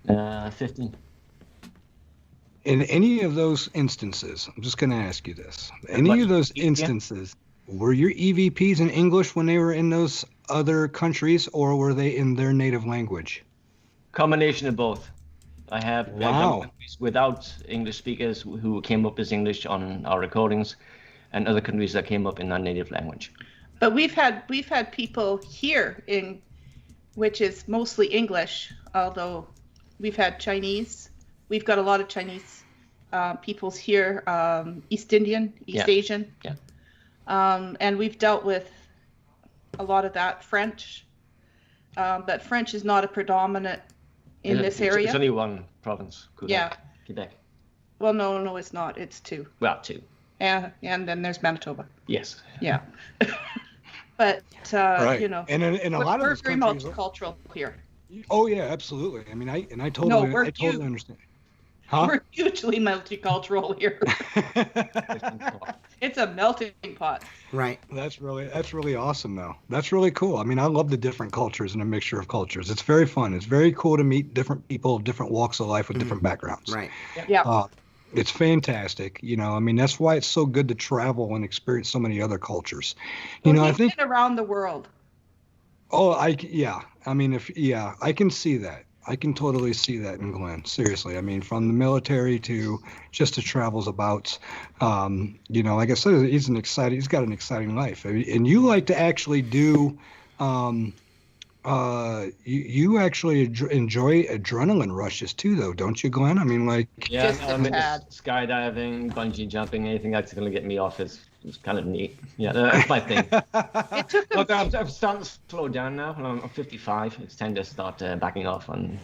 15. In any of those instances, I'm just going to ask you this. Any of those instances, were your EVPs in English when they were in those other countries, or were they in their native language? Combination of both. I have countries without English speakers who came up as English on our recordings, and other countries that came up in their native language. But we've had people here which is mostly English, although we've had Chinese. We've got a lot of Chinese peoples here, East Indian, East Asian. Yeah. And we've dealt with a lot of that French, but French is not a predominant in this area. It's only one province, Quebec. Well, no, it's not. It's 2. Well, 2. And then there's Manitoba. Yes. Yeah. But, right. And in a lot of we're those very countries, multicultural here. Oh yeah, absolutely. I mean, I totally understand. Huh? We're hugely multicultural here. It's a melting pot. Right. That's really awesome, though. That's really cool. I mean, I love the different cultures and a mixture of cultures. It's very fun. It's very cool to meet different people, different walks of life with different backgrounds. Right. Yeah. It's fantastic. I mean, that's why it's so good to travel and experience so many other cultures. I think around the world. Oh, I mean, I can see that. I can totally see that in Glen. Seriously. I mean, from the military to just the travels about, like I said, he's got an exciting life. And you like to actually do, you actually enjoy adrenaline rushes too, though, don't you, Glen? I mean, like... Yeah, skydiving, bungee jumping, anything that's going to get me off is kind of neat. Yeah, that's my thing. Look, I'm starting to slow down now. I'm 55. It's time to start backing off on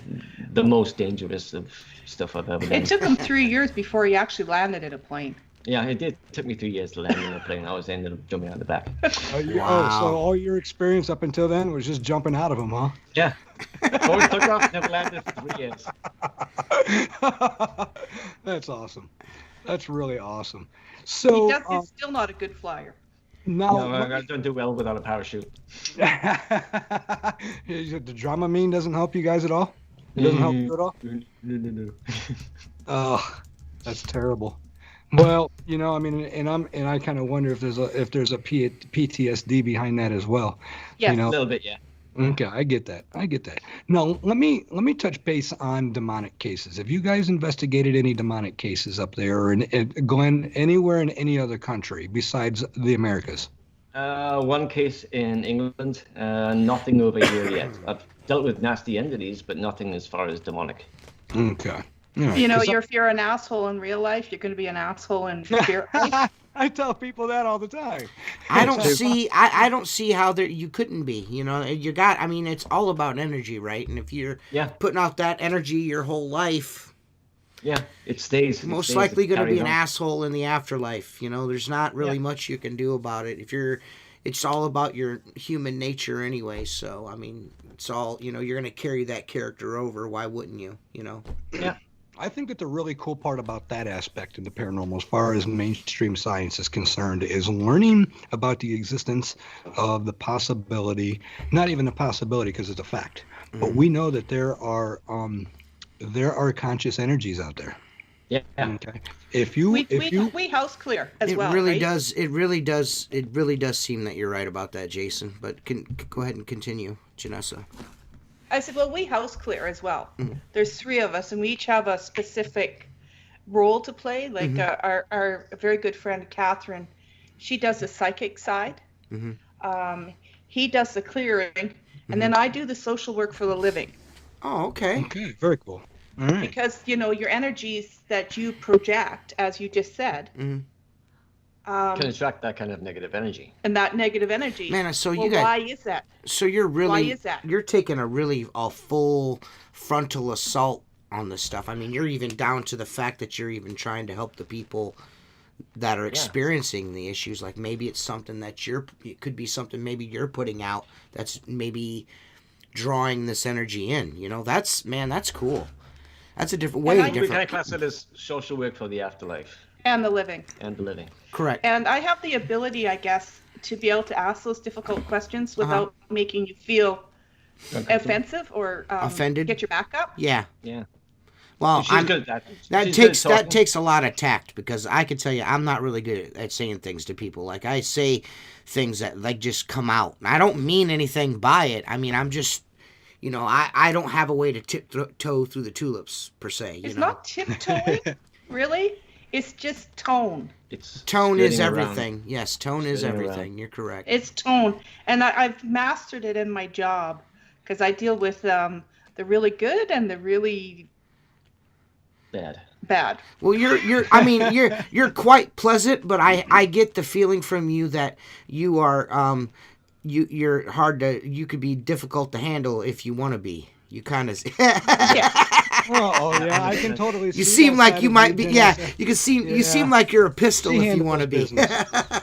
the most dangerous of stuff I've ever done. It took him 3 years before he actually landed in a plane. Yeah, it did. It took me 3 years to land in a plane. I was ended up jumping out the back. Oh, so all your experience up until then was just jumping out of them, huh? Yeah. Always took off, never landed for 3 years. That's awesome. That's really awesome. So he's still not a good flyer. No, I don't do well without a parachute. The Dramamine doesn't help you guys at all? It doesn't help you at all? No. Oh, that's terrible. Well, I mean, and I kind of wonder if there's a PTSD behind that as well. Yeah, a little bit, yeah. Okay, I get that. Now, let me touch base on demonic cases. Have you guys investigated any demonic cases up there, or Glen, anywhere in any other country besides the Americas? One case in England, nothing over here yet. I've dealt with nasty entities, but nothing as far as demonic. Okay. Right. If you're an asshole in real life, you're going to be an asshole in spirit life. I tell people that all the time. I don't see how you couldn't be. It's all about energy, right? And if you're putting out that energy your whole life, it stays. Most likely going to be an asshole in the afterlife. There's not really much you can do about it. It's all about your human nature anyway. So I mean, it's all you're going to carry that character over. Why wouldn't you? Yeah. I think that the really cool part about that aspect of the paranormal, as far as mainstream science is concerned, is learning about the existence of the possibility, not even the possibility because it's a fact, but we know that there are conscious energies out there. Yeah. Okay. We house clear as well. It really right? does. It really does seem that you're right about that, Jason. But go ahead and continue, Janessa. I said, well, we house clear as well. Mm-hmm. There's 3 of us, and we each have a specific role to play. Like our very good friend Catherine, she does the psychic side. Mm-hmm. He does the clearing, and then I do the social work for the living. Oh, okay. Okay, very cool. All right. Because your energies that you project, as you just said, can attract that kind of negative energy. And that negative energy. Man, so why is that? So you're really, why is that? You're taking a full frontal assault on this stuff. I mean, you're even down to the fact that you're even trying to help the people that are experiencing the issues. Like maybe it's something that it could be something maybe you're putting out that's maybe drawing this energy in. That's cool. That's a different way. We kind of class it as social work for the afterlife. And the living. Correct. And I have the ability, I guess, to be able to ask those difficult questions without making you feel offensive or offended. Get your back up. Yeah. Yeah. Well, she's good at that. That takes a lot of tact, because I can tell you I'm not really good at saying things to people. Like I say things that like just come out. And I don't mean anything by it. I mean, I'm just I don't have a way to tiptoe through the tulips per se. It's not tiptoeing, really. It's just tone. Tone is everything. Around. Yes, tone is everything. Around. You're correct. It's tone, and I've mastered it in my job because I deal with the really good and the really bad. Well, you're quite pleasant, but I get the feeling from you that you are you're hard to. You could be difficult to handle if you want to be. You kind of. Yeah. I can totally see. You seem like you might be. Yeah, you can seem. You seem like you're a pistol if you want to be.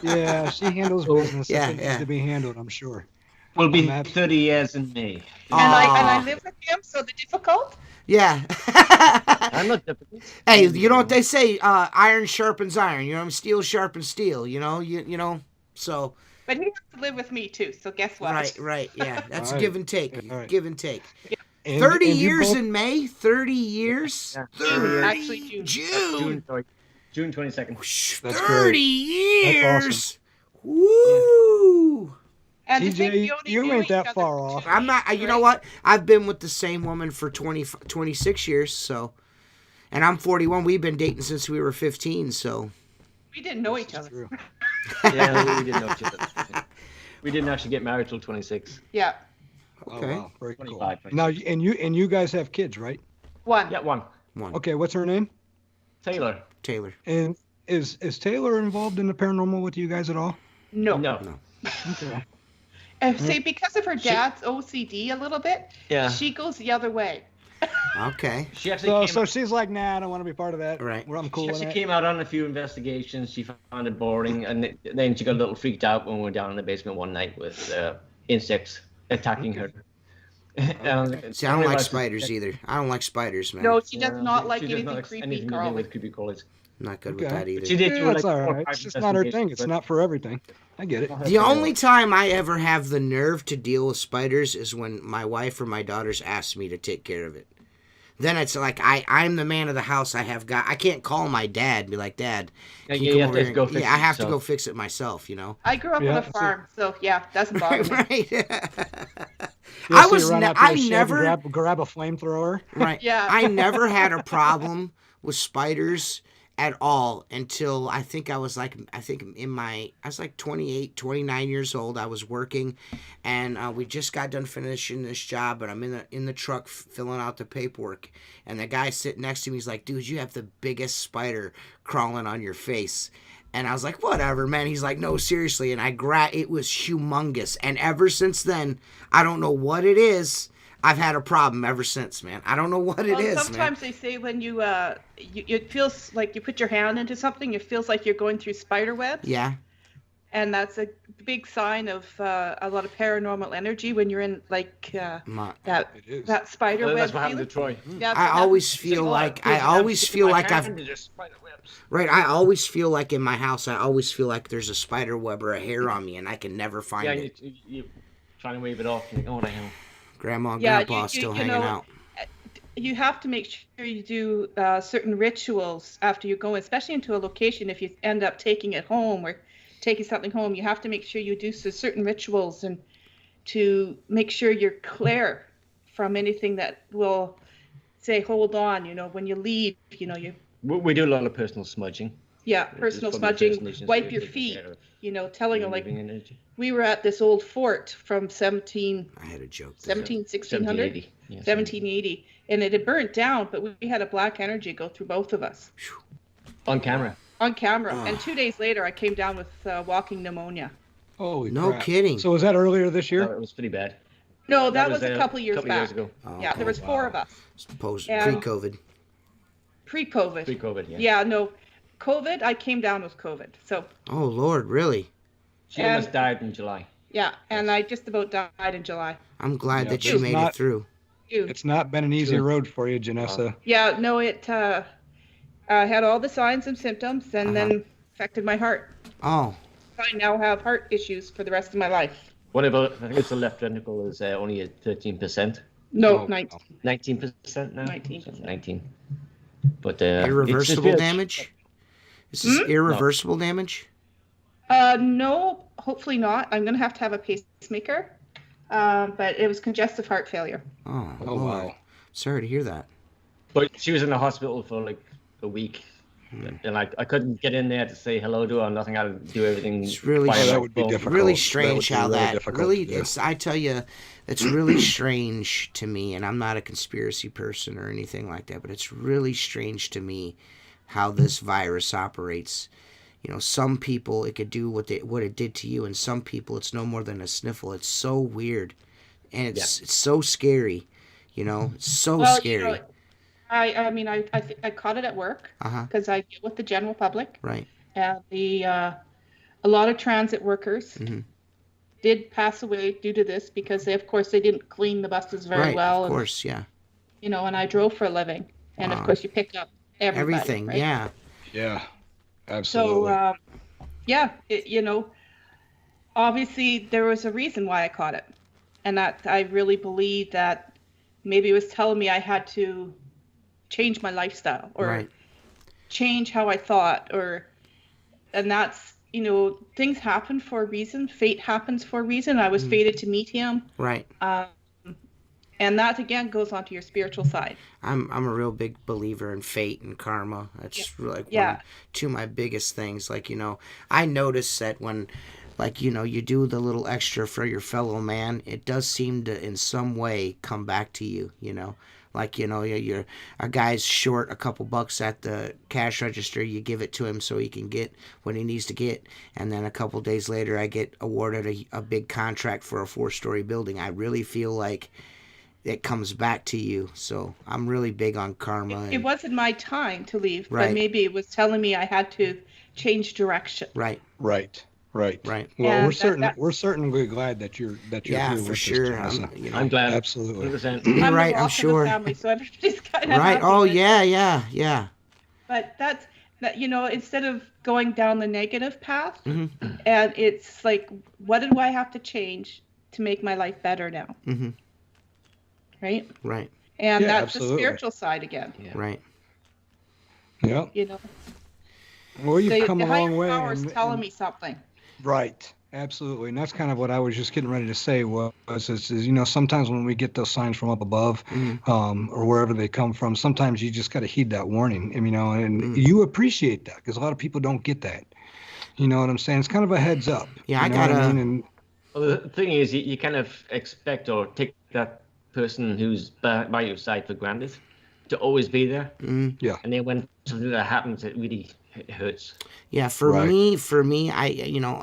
Yeah, she handles business. Yeah, it needs to be handled, I'm sure. We'll be 30 years in May. And I live with him, so the difficult. Yeah. I'm not difficult. Hey, you know what they say? Iron sharpens iron. Steel sharpens steel. So. But he has to live with me too. So guess what? Right. Yeah, that's give and take. Right. Give and take. Yeah. 30 years in May? 30 years? Yeah. 30 Actually, June 22nd. That's 30 great. years! That's awesome. Woo! And TJ, you ain't that far off. I'm not, you know what? I've been with the same woman for 26 years, so. And I'm 41. We've been dating since we were 15, so. We didn't know each other. True. Yeah, we didn't know each other. We didn't actually get married till 26. Yeah. Okay. Oh, wow. Very cool. 25. Now, and you guys have kids, right? One. Yeah, one. Okay, what's her name? Taylor. And is Taylor involved in the paranormal with you guys at all? No. Okay. See, because of her dad's OCD a little bit, she goes the other way. Okay. She actually so she's like, nah, I don't want to be part of that. Right. I'm cool She with actually it. came out on a few investigations. She found it boring, and then she got a little freaked out when we were down in the basement one night with insects attacking her. See, I don't like spiders either. I don't like spiders, man. No, she does not like she does anything not like creepy anything to do crawling. with creepy crawlies. I'm not good with that either. But she did do It's like all 4 or right. 5 It's just not her thing. It's investigations, not for everything. I get it. The only time I ever have the nerve to deal with spiders is when my wife or my daughters ask me to take care of it. Then it's like I'm the man of the house. I can't call my dad and be like, Dad, can you come over here? I have to go fix it myself, you know. I grew up on a farm, so yeah, doesn't bother me. Right. I never grab a flamethrower. Right. Yeah. I never had a problem with spiders at all until I was like 28, 29 years old. I was working, and we just got done finishing this job, and I'm in the truck filling out the paperwork, and the guy sitting next to me, he's like, dude, you have the biggest spider crawling on your face. And I was like, whatever, man. He's like, no, seriously. And it was humongous. And ever since then, I don't know what it is. I've had a problem ever since, man. I don't know what it is, sometimes man. They say when you it feels like you put your hand into something, it feels like you're going through spider webs. Yeah. And that's a big sign of a lot of paranormal energy when you're in like that spider web. That's what happened to Troy. Yeah, I always feel like I've right. I always feel like in my house, I always feel like there's a spider web or a hair on me, and I can never find it. Yeah, you trying to wave it off. You're like, oh, what the hell? Grandma and Grandpa still hanging out. You have to make sure you do certain rituals after you go, especially into a location. If you end up taking it home or taking something home, you have to make sure you do certain rituals and to make sure you're clear from anything that will say, hold on, when you leave, We do a lot of personal smudging. Yeah, personal smudging, wipe your feet, telling them like, we were at this old fort from I had a joke. 1700, 1780, and it had burnt down, but we had a black energy go through both of us. On camera. On camera. And 2 days later, I came down with walking pneumonia. Holy no crap. Kidding. So was that earlier this year? No, it was pretty bad. No, that was a couple years back. Years ago. Yeah, there was 4 of us. Pre-COVID. Pre-COVID. Pre-COVID, yeah. Yeah, no. COVID, I came down with COVID. So. Oh, Lord, really? She almost died in July. Yeah, and I just about died in July. I'm glad that you made it through. It's not been an easy road for you, Janessa. Yeah, no, it had all the signs and symptoms and then affected my heart. Oh. I now have heart issues for the rest of my life. What about, I think it's the left ventricle is only at 13%. No, 19. 19% now? 19. But irreversible damage? Is this irreversible damage? No, hopefully not. I'm going to have a pacemaker. But it was congestive heart failure. Oh wow. Sorry to hear that. But she was in the hospital for like a week. And I couldn't get in there to say hello to her or nothing. I had to do everything. It's really that would be difficult. Really strange how that really. Yeah. I tell you, it's really strange to me. And I'm not a conspiracy person or anything like that, but it's really strange to me how this virus operates. Some people it could do what it did to you, and some people it's no more than a sniffle. It's so weird, and it's so scary. It's so scary. I caught it at work because I deal with the general public. Right. And a lot of transit workers did pass away due to this because they didn't clean the buses very well. Of course, yeah. And I drove for a living, and of course you pick up everything. Right? Yeah. Yeah. Absolutely. So, obviously there was a reason why I caught it, and that I really believe that maybe it was telling me I had to change my lifestyle or change how I thought, and that's, things happen for a reason. Fate happens for a reason. I was fated to meet him. Right. And that again goes on to your spiritual side. I'm a real big believer in fate and karma. That's like two of my biggest things. Like, I notice that when, like, you do the little extra for your fellow man, it does seem to in some way come back to you, Like, you're a guy's short a couple bucks at the cash register, you give it to him so he can get what he needs to get. And then a couple days later, I get awarded a big contract for a 4-story building. I really feel like it comes back to you. So I'm really big on karma. It wasn't my time to leave, Right. but maybe it was telling me I had to change direction. Right. Right. Right. Well, And we're certainly glad that you're Yeah, here for with sure. us, Janessa. I'm glad. Absolutely. 100%. You're I'm right. the I'm rock sure. of the family, so everybody's kind of Right. happy Oh with it. yeah. But that's that. Instead of going down the negative path, Mm-hmm. and it's like, what do I have to change to make my life better now? Mm-hmm. Right. Right. And Yeah, that's absolutely. the spiritual side again. Yeah. Right. Yeah. Well, you've the come a long higher way. power's telling me something. Right. Absolutely. And that's kind of what I was just getting ready to say was sometimes when we get those signs from up above, or wherever they come from, sometimes you just got to heed that warning, and you appreciate that because a lot of people don't get that. You know what I'm saying? It's kind of a heads up. Yeah, you I know what gotta. And Well, the thing is, you kind of expect or take that person who's by your side for granted to always be there. Yeah. And then when something that happens, it really hurts. Yeah, for Right. me, I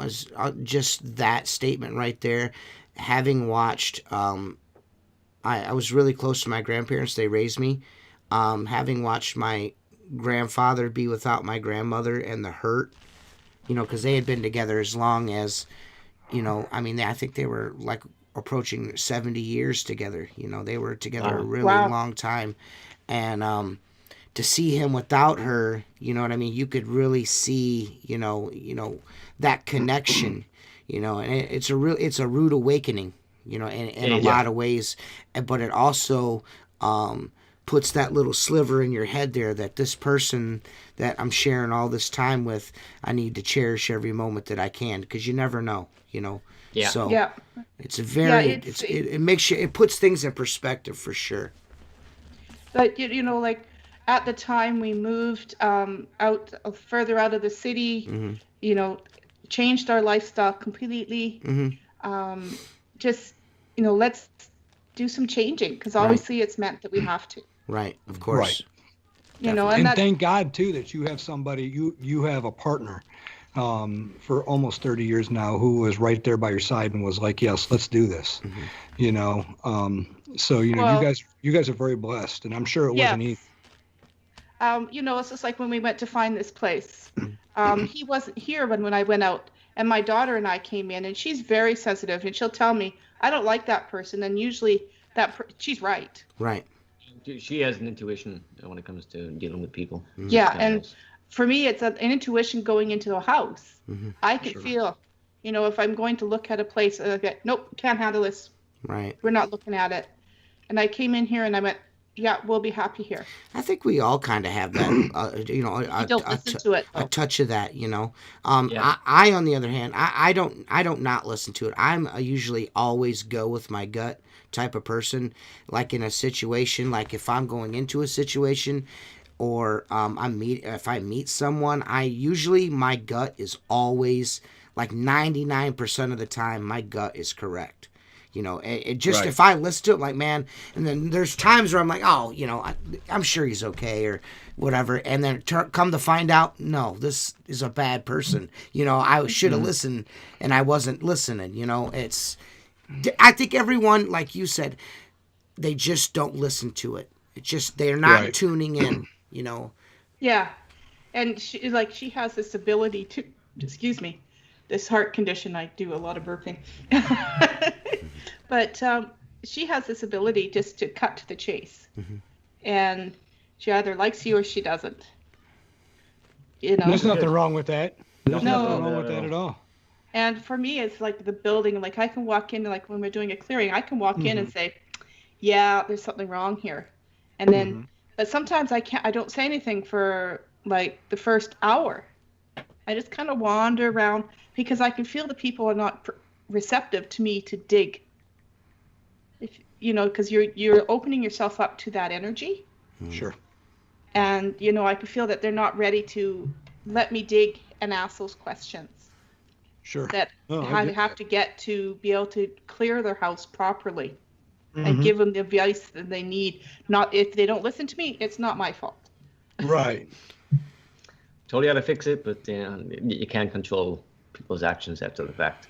as just that statement right there, having watched, I was really close to my grandparents. They raised me. Having watched my grandfather be without my grandmother and the hurt, because they had been together as long as, I think they were like approaching 70 years together. They were together a really long time, and to see him without her, you know what I mean? You could really see, that connection, and it's a rude awakening, in a lot of ways, but it also puts that little sliver in your head there that this person that I'm sharing all this time with, I need to cherish every moment that I can, because you never know, Yeah. So Yeah. it's a very, it it puts things in perspective for sure. But like at the time we moved out further out of the city, changed our lifestyle completely. Just let's do some changing, because obviously it's meant that we have to. Right, of course. Right. And thank God too that you have somebody, you have a partner for almost 30 years now who was right there by your side and was like, yes, let's do this. So you guys are very blessed, and I'm sure it wasn't easy. It's just like when we went to find this place. He wasn't here when I went out, and my daughter and I came in, and she's very sensitive, and she'll tell me, I don't like that person, and usually she's right. Right. She has an intuition when it comes to dealing with people. Yeah, and for me, it's an intuition going into a house. I can feel, if I'm going to look at a place, nope, can't handle this. Right. We're not looking at it. And I came in here and I went, yeah, we'll be happy here. I think we all kind of have that, don't listen to it, though. a touch of that, I on the other hand, I don't not listen to it. I'm usually always go with my gut type of person. Like in a situation, like if I'm going into a situation, or if I meet someone, my gut is always like 99% of the time, my gut is correct. If I listen to it, like, man, and then there's times where I'm like, oh, I'm sure he's okay or whatever. And then come to find out, no, this is a bad person. I should have listened and I wasn't listening. I think everyone, like you said, they just don't listen to it. It's just, they're not tuning in, Yeah. And she has this ability to, this heart condition, I do a lot of burping. But she has this ability just to cut to the chase. And she either likes you or she doesn't. There's nothing wrong with that. There's No. nothing wrong with that at all. And for me, it's like the building. Like I can walk in, like when we're doing a clearing, I can walk in and say, yeah, there's something wrong here. And then, but sometimes I don't say anything for like the first hour. I just kind of wander around because I can feel the people are not receptive to me to dig. Because you're opening yourself up to that energy. Sure. And, I can feel that they're not ready to let me dig and ask those questions. Sure. That I have to get to be able to clear their house properly and give them the advice that they need. Not if they don't listen to me, it's not my fault. Right. Totally how to fix it, but you can't control people's actions after the fact.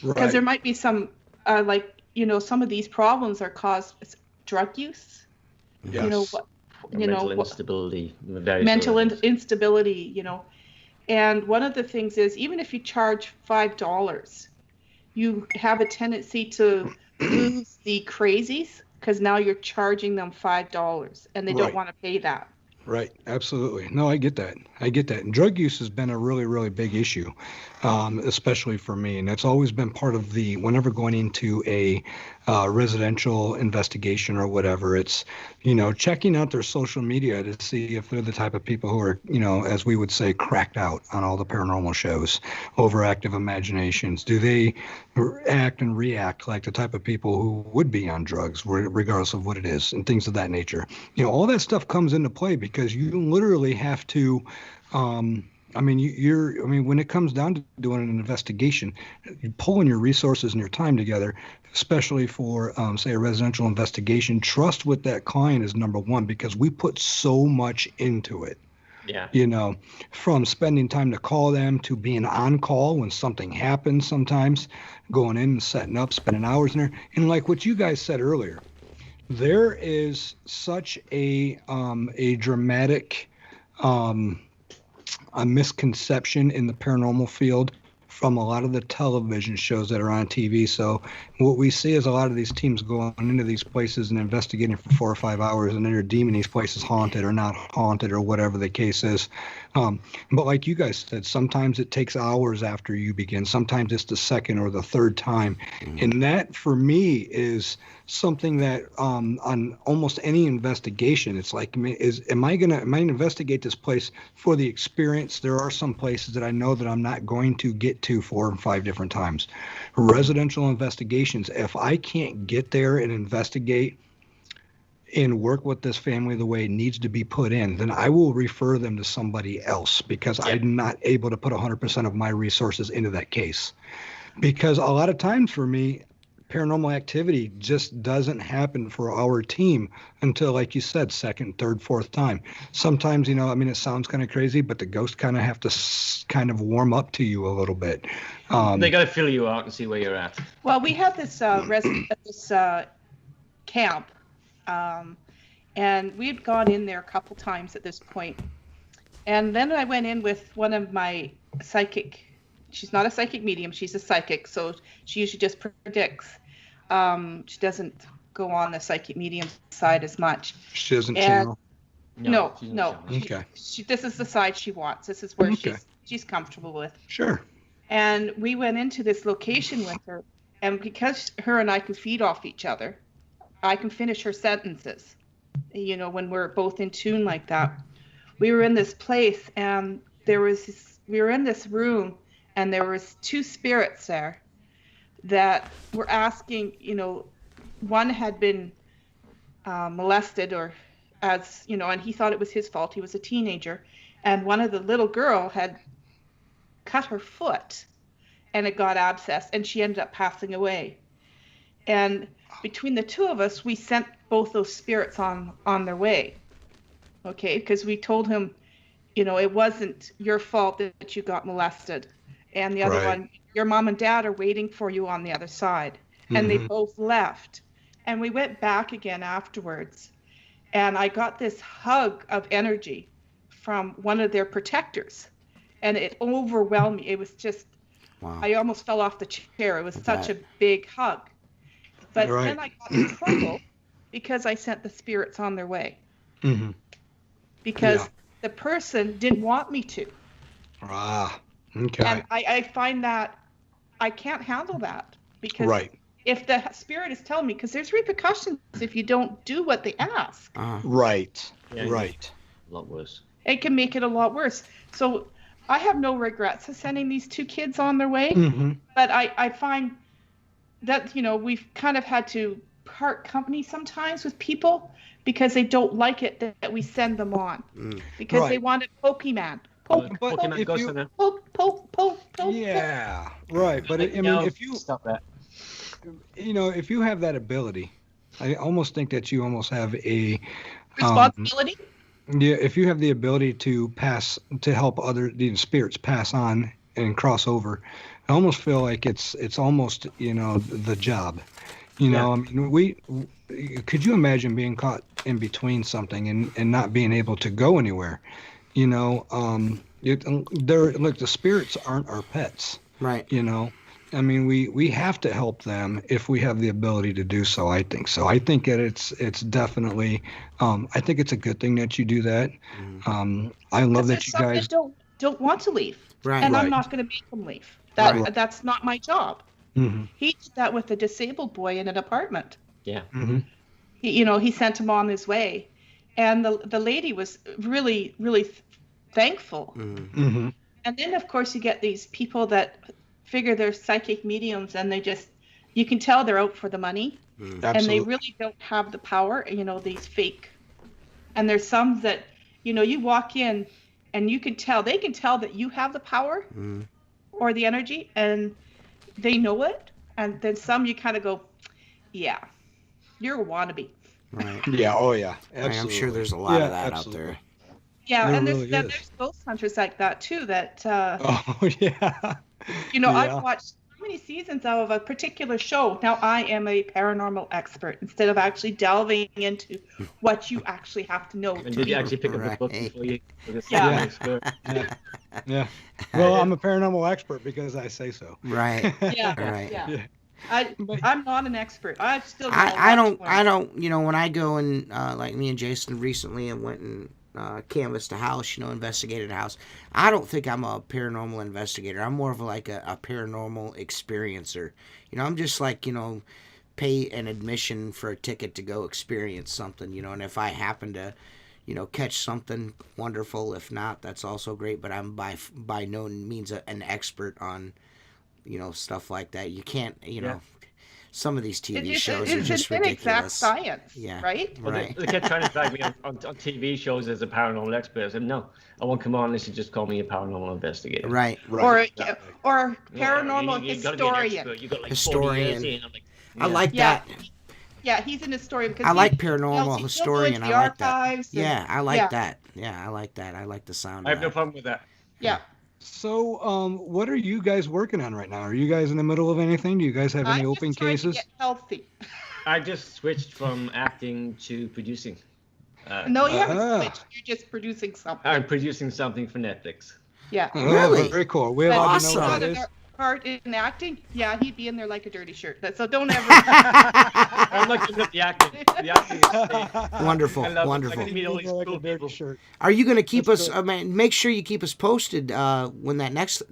Because there might be some, some of these problems are caused drug use. Yes. You know what? Mental instability. Instability. And one of the things is, even if you charge $5, you have a tendency to lose the crazies because now you're charging them $5 and they don't want to pay that. Right. Absolutely. No, I get that. And drug use has been a really, really big issue, especially for me. And it's always been part of whenever going into a residential investigation or whatever, it's, checking out their social media to see if they're the type of people who are, as we would say, cracked out on all the paranormal shows, overactive imaginations. Do they act and react like the type of people who would be on drugs, regardless of what it is, and things of that nature? All that stuff comes into play because you literally have to, when it comes down to doing an investigation, you're pulling your resources and your time together, especially for, say, a residential investigation. Trust with that client is number one, because we put so much into it. Yeah. From spending time to call them to being on call when something happens sometimes, going in and setting up, spending hours in there. And like what you guys said earlier, there is such a dramatic a misconception in the paranormal field from a lot of the television shows that are on TV. So what we see is a lot of these teams going into these places and investigating for 4 or 5 hours, and then they're deeming these places haunted or not haunted or whatever the case is. But like you guys said, sometimes it takes hours after you begin. Sometimes it's the second or the third time. And that, for me, is something that on almost any investigation, it's like, am I going to investigate this place for the experience? There are some places that I know that I'm not going to get to 4 and 5 different times. Residential investigations, if I can't get there and investigate and work with this family the way it needs to be put in, then I will refer them to somebody else, because I'm not able to put 100% of my resources into that case. Because a lot of times for me, paranormal activity just doesn't happen for our team until, like you said, second, third, fourth time. Sometimes, it sounds kind of crazy, but the ghosts kind of have to kind of warm up to you a little bit. They got to fill you out and see where you're at. Well, we had this camp, and we had gone in there a couple times at this point. And then I went in with one of my psychic. She's not a psychic medium. She's a psychic. So she usually just predicts. She doesn't go on the psychic medium side as much. She doesn't channel? No. Okay. This is the side she wants. This is where she's comfortable with. Sure. And we went into this location with her. And because her and I can feed off each other, I can finish her sentences, when we're both in tune like that. We were in this place, and we were in this room, and there was 2 spirits there that were asking, one had been molested, or and he thought it was his fault. He was a teenager. And one of the little girl had cut her foot, and it got abscessed, and she ended up passing away. And between the 2 of us, we sent both those spirits on their way. Okay, because we told him, it wasn't your fault that you got molested. And the other one, your mom and dad are waiting for you on the other side. And they both left. And we went back again afterwards. And I got this hug of energy from one of their protectors. And it overwhelmed me. It was just, wow. I almost fell off the chair. It was such a big hug. But then I got in trouble because I sent the spirits on their way. Mm-hmm. Because the person didn't want me to. Ah, okay. And I find that I can't handle that. Because if the spirit is telling me, because there's repercussions if you don't do what they ask. Right. Yeah, right. A lot worse. It can make it a lot worse. So I have no regrets of sending these 2 kids on their way. Mm-hmm. But I find that, we've kind of had to part company sometimes with people because they don't like it that we send them on. Because they want a Pokemon. Pokemon goes in there. Poke. Yeah, right. But if you stop that, if you have that ability, I almost think that you almost have a responsibility. If you have the ability to help the spirits pass on and cross over, I almost feel like it's almost the job. I mean, could you imagine being caught in between something and not being able to go anywhere? You know, look, the spirits aren't our pets. Right. You know, I mean, we have to help them if we have the ability to do so. I think so. I think that it's definitely. I think it's a good thing that you do that. I love that you guys don't want to leave, right? And right. I'm not going to make them leave. That's not my job. Mm-hmm. He did that with a disabled boy in an apartment. Yeah. Mm-hmm. He sent him on his way, and the lady was really, really thankful. Mm-hmm. And then, of course, you get these people that figure they're psychic mediums, and you can tell they're out for the money, and they really don't have the power. These fake. And there's some that, you walk in, and they can tell that you have the power or the energy, and they know it. And then some you kind of go, yeah, you're a wannabe. Right. Yeah. Oh, yeah. Absolutely. I'm sure there's a lot of that out there. Yeah, and really there's ghost hunters like that too. That oh yeah. I've watched so many seasons of a particular show. Now I am a paranormal expert instead of actually delving into what you actually have to know. And did you actually pick up the book before you? Yeah. Yeah. Well, I'm a paranormal expert because I say so. Right. Yeah. Right. Yeah. I'm not an expert. I don't. When I go and like me and Jason recently and went and canvassed a house, investigated a house. I don't think I'm a paranormal investigator. I'm more of a paranormal experiencer. I'm just like, pay an admission for a ticket to go experience something, and if I happen to, catch something, wonderful. If not, that's also great, but I'm by no means an expert on, stuff like that. You can't, some of these TV shows are just ridiculous. It's exact science, right? Well, right. They kept trying to drag me on TV shows as a paranormal expert. I said, no, I won't come on unless you just call me a paranormal investigator. Right. Or paranormal historian. You got like historian. 40 years in. I'm like, I like that. Yeah, he's an historian. Because I like paranormal historian. I like that. Yeah, I like that. Yeah, I like that. I like the sound I of have no problem with that. Yeah. So, what are you guys working on right now? Are you guys in the middle of anything? Do you guys have any open cases? To get healthy. I just switched from acting to producing. No, you haven't switched. You're just producing something. I'm producing something for Netflix. Yeah. Really? Very cool. We allowed to know what it is. Part in acting, he'd be in there like a dirty shirt. So don't ever. I'm not giving up the acting. The acting is wonderful. Are you going to keep us? I mean, make sure you keep us posted when that next,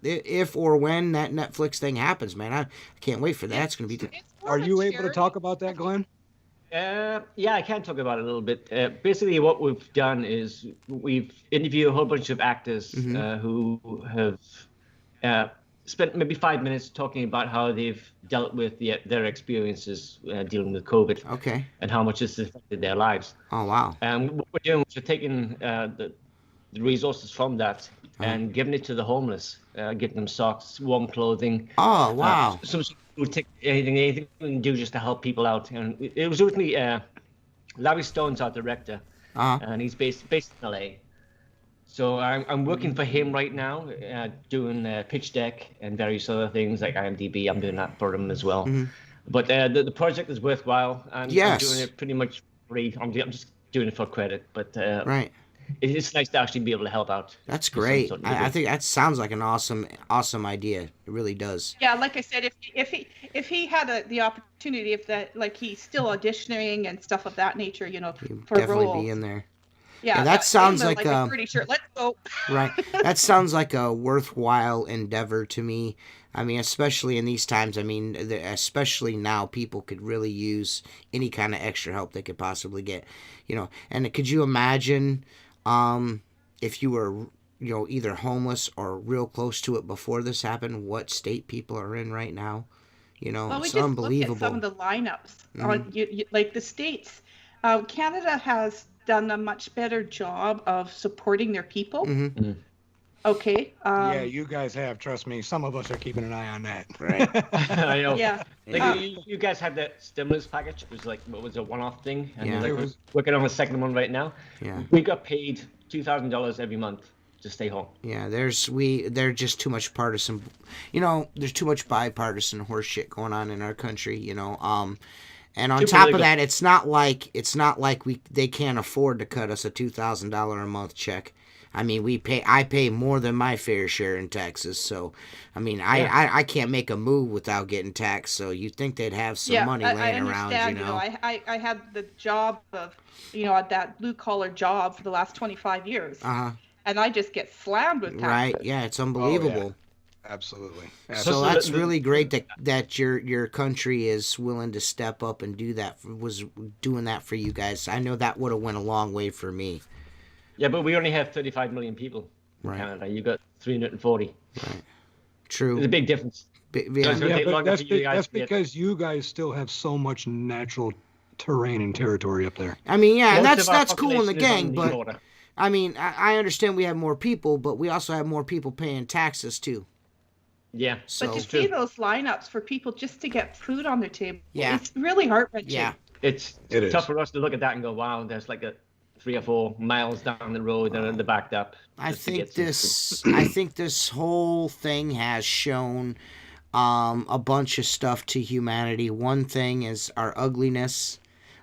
if or when that Netflix thing happens, man. I can't wait for that. It's going to be. Are you able to talk about that, Glenn? Yeah, I can talk about it a little bit. Basically, what we've done is we've interviewed a whole bunch of actors who have spent maybe 5 minutes talking about how they've dealt with their experiences dealing with COVID. Okay. And how much it's affected their lives. Oh, wow. And what we're doing is we're taking the resources from that and giving it to the homeless, getting them socks, warm clothing. Oh, wow. Some would take anything we can do just to help people out. And it was originally Larry Stone's our director, and he's based in LA. So I'm working for him right now, doing pitch deck and various other things like IMDb. I'm doing that for him as well. Mm-hmm. But the project is worthwhile. I'm doing it pretty much free. I'm just doing it for credit. But right. It's nice to actually be able to help out. That's great. I think that sounds like an awesome idea. It really does. Yeah, like I said, if he had the opportunity, he's still auditioning and stuff of that nature, He'd for definitely roles. be in there. Yeah, that sounds like a pretty sure. Let's go. Right. That sounds like a worthwhile endeavor to me. I mean, especially in these times. I mean, especially now, people could really use any kind of extra help they could possibly get. And could you imagine if you were, either homeless or real close to it before this happened, what state people are in right now? Well, it's we just unbelievable. Look at some of the lineups. Like the states, Canada has done a much better job of supporting their people. Mm-hmm. Mm-hmm. Okay. Yeah, you guys have. Trust me. Some of us are keeping an eye on that. Right. I know. Yeah. You guys had that stimulus package. It was what was a one-off thing? And we're working on the second one right now. Yeah. We got paid $2,000 every month to stay home. Yeah, there's just too much partisan. There's too much bipartisan horse shit going on in our country. And on top of that, it's not like they can't afford to cut us a $2,000 a month check. I mean, I pay more than my fair share in taxes. So, I mean, I can't make a move without getting taxed. So you'd think they'd have some money laying around, you know. I had the job of, that blue collar job for the last 25 years. And I just get slammed with taxes. Right. Yeah, it's unbelievable. Oh, yeah. Absolutely. So that's really great that your country is willing to step up and was doing that for you guys. I know that would have went a long way for me. Yeah, but we only have 35 million people in Canada. You got 340. Right. True. There's a big difference. But that's because you guys still have so much natural terrain and territory up there. I mean, yeah, and that's cool in the gang, but I mean, I understand we have more people, but we also have more people paying taxes too. Yeah. So, but to see those lineups for people just to get food on their table, it's really heart-wrenching. Yeah. It's tough for us to look at that and go, wow, there's like 3 or 4 miles down the road and they're backed up. I think this whole thing has shown a bunch of stuff to humanity. One thing is our ugliness.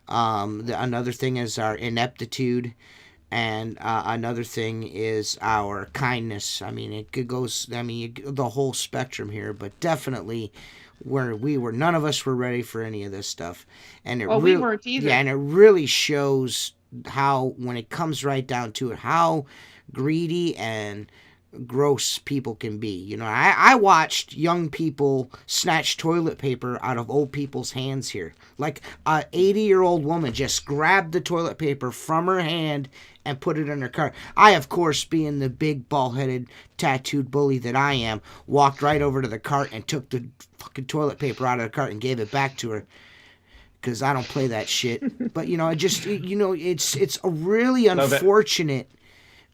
Another thing is our ineptitude. And another thing is our kindness. I mean, the whole spectrum here, but definitely none of us were ready for any of this stuff. And we weren't either. Yeah, and it really shows how, when it comes right down to it, how greedy and gross people can be. You know, I watched young people snatch toilet paper out of old people's hands here. Like a 80-year-old woman just grabbed the toilet paper from her hand and put it in her cart. I, of course, being the big bald-headed tattooed bully that I am, walked right over to the cart and took the fucking toilet paper out of the cart and gave it back to her. Because I don't play that shit. But, it's a really unfortunate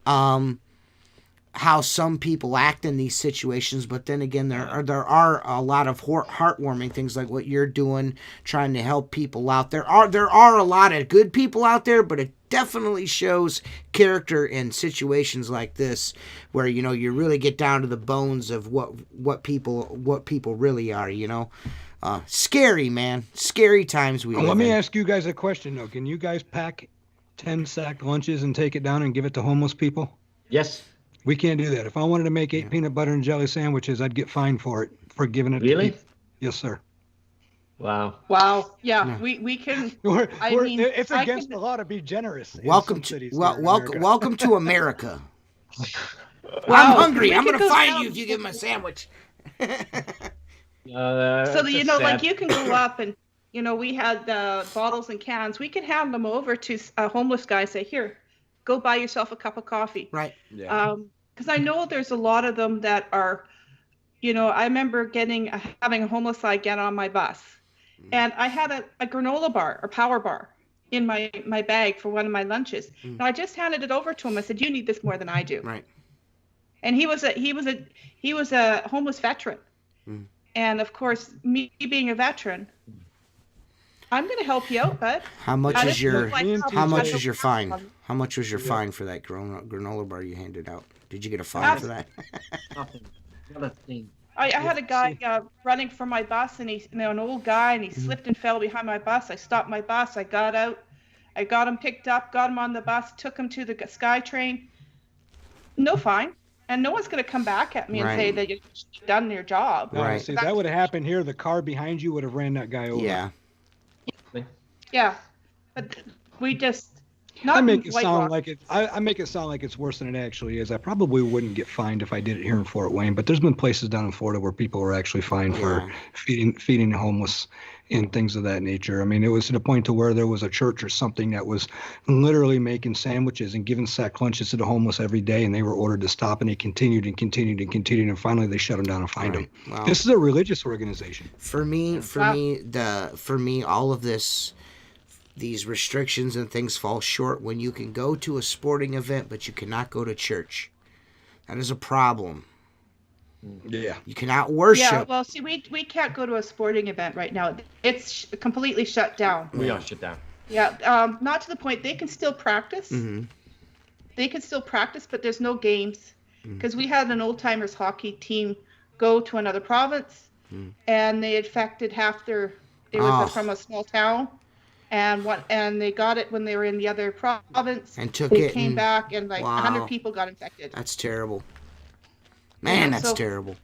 how some people act in these situations. But then again, there are a lot of heartwarming things like what you're doing, trying to help people out. There are a lot of good people out there, but it definitely shows character in situations like this where, you really get down to the bones of what people really are, Scary, man. Scary times we live in. Let me ask you guys a question, though. Can you guys pack 10 sack lunches and take it down and give it to homeless people? Yes. We can't do that. If I wanted to make 8 peanut butter and jelly sandwiches, I'd get fined for it, for giving it to people. Yes, sir. Wow. Yeah, we can. It's against the law to be generous. Welcome to America. I'm hungry. I'm going to find you if you give me a sandwich. So you can go up and, we had bottles and cans. We could hand them over to a homeless guy and say, here, go buy yourself a cup of coffee. Right. Yeah. Because I know there's a lot of them that are, I remember having a homeless guy get on my bus. And I had a granola bar or power bar in my bag for one of my lunches. And I just handed it over to him. I said, you need this more than I do. Right. And he was a homeless veteran. And of course, me being a veteran, I'm going to help you out, bud. How much is your fine? How much was your fine for that granola bar you handed out? Did you get a fine for that? Nothing. Not a thing. I had a guy running from my bus, and he's an old guy, and he slipped and fell behind my bus. I stopped my bus. I got out. I got him picked up, got him on the bus, took him to the SkyTrain. No fine. And no one's going to come back at me and say that you've done your job. Right. See, that would have happened here. The car behind you would have ran that guy over. Yeah. Yeah. But we just... I make it sound like it's worse than it actually is. I probably wouldn't get fined if I did it here in Fort Wayne, but there's been places down in Florida where people were actually fined for feeding the homeless and things of that nature. I mean, it was to the point to where there was a church or something that was literally making sandwiches and giving sack lunches to the homeless every day, and they were ordered to stop, and they continued, and finally they shut them down and fined them. Wow. This is a religious organization. For me, all of this. These restrictions and things fall short when you can go to a sporting event, but you cannot go to church. That is a problem. Yeah. You cannot worship. Yeah, well, see, we can't go to a sporting event right now. It's completely shut down. We are shut down. Yeah, not to the point. They can still practice. Mm-hmm. They can still practice, but there's no games. Because we had an old-timers hockey team go to another province, and they infected half their It was from a small town, and they got it when they were in the other province. And took they it. Came back, and like 100 wow. people got infected. That's terrible. Man, that's terrible.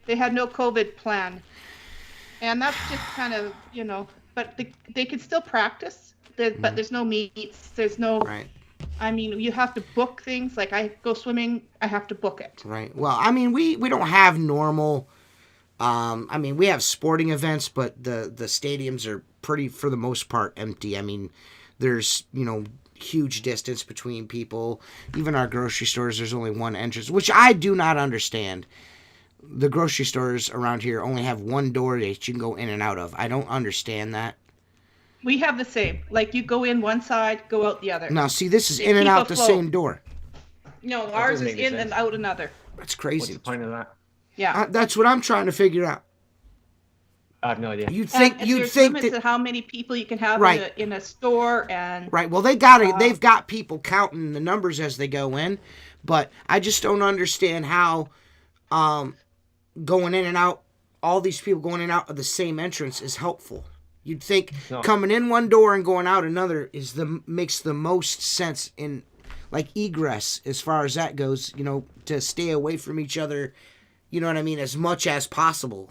They had no COVID plan, and that's just kind of But they could still practice. But there's no meets. There's no. Right. I mean, you have to book things. Like I go swimming, I have to book it. Right. Well, I mean, we don't have normal. I mean, we have sporting events, but the stadiums are pretty, for the most part, empty. I mean, there's huge distance between people. Even our grocery stores, there's only one entrance, which I do not understand. The grocery stores around here only have one door that you can go in and out of. I don't understand that. We have the same. Like you go in one side, go out the other. Now, see, this is in and out the same door. No, ours is in and out another. That's crazy. What's the point of that? Yeah. That's what I'm trying to figure out. I have no idea. You'd think limits that to how many people you can have in a store and right. Well, they've got people counting the numbers as they go in, but I just don't understand how going in and out, all these people going in and out of the same entrance is helpful. You'd think coming in one door and going out another makes the most sense in like egress as far as that goes. To stay away from each other. You know what I mean? As much as possible.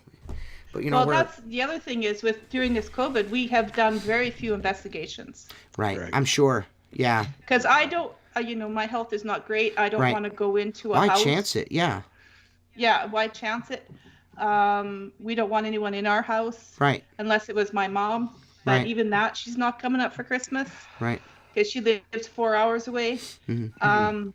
But that's the other thing is during this COVID, we have done very few investigations. Right. I'm sure. Yeah. Because I don't, my health is not great. I don't want to go into a house. Why chance it? Yeah. Yeah. Why chance it? We don't want anyone in our house. Right. Unless it was my mom. But even that, she's not coming up for Christmas. Right. Because she lives 4 hours away. Mm-hmm.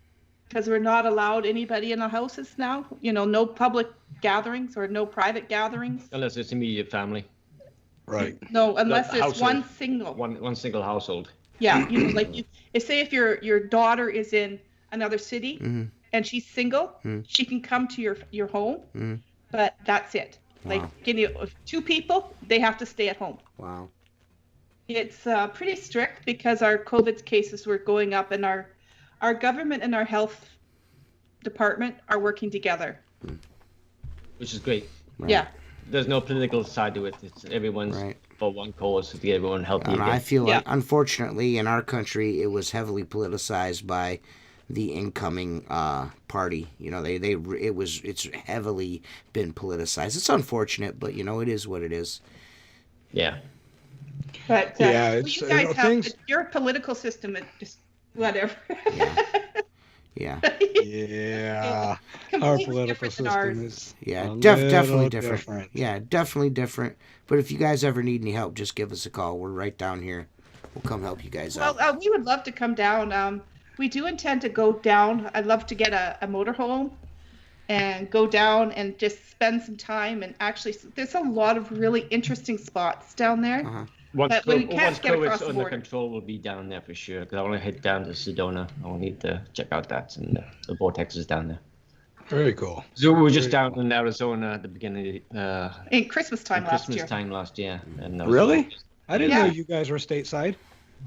Because we're not allowed anybody in the houses now. No public gatherings or no private gatherings. Unless it's immediate family. Right. No, unless it's household. one single household. Yeah, say if your daughter is in another city and she's single, she can come to your home, but that's it. Wow. Like 2 people, they have to stay at home. Wow. It's pretty strict because our COVID cases were going up, and our government and our health department are working together. Which is great. Right. Yeah. There's no political side to it. It's everyone's for one cause to get everyone healthy again. I feel like, unfortunately, in our country, it was heavily politicized by the incoming party. It's heavily been politicized. It's unfortunate, but it is what it is. Yeah. But you guys have your political system. It's just whatever. Yeah. Yeah. Our political system is definitely different. Yeah, definitely different. But if you guys ever need any help, just give us a call. We're right down here. We'll come help you guys out. Well, we would love to come down. We do intend to go down. I'd love to get a motorhome and go down and just spend some time. And actually, there's a lot of really interesting spots down there. Uh-huh. Once COVID's under border. Control, will be down there for sure. Because I want to head down to Sedona. I will need to check out that, and the vortex is down there. Very cool. So we were just down in Arizona at the beginning of in Christmas time last year. And really? I didn't know you guys were stateside.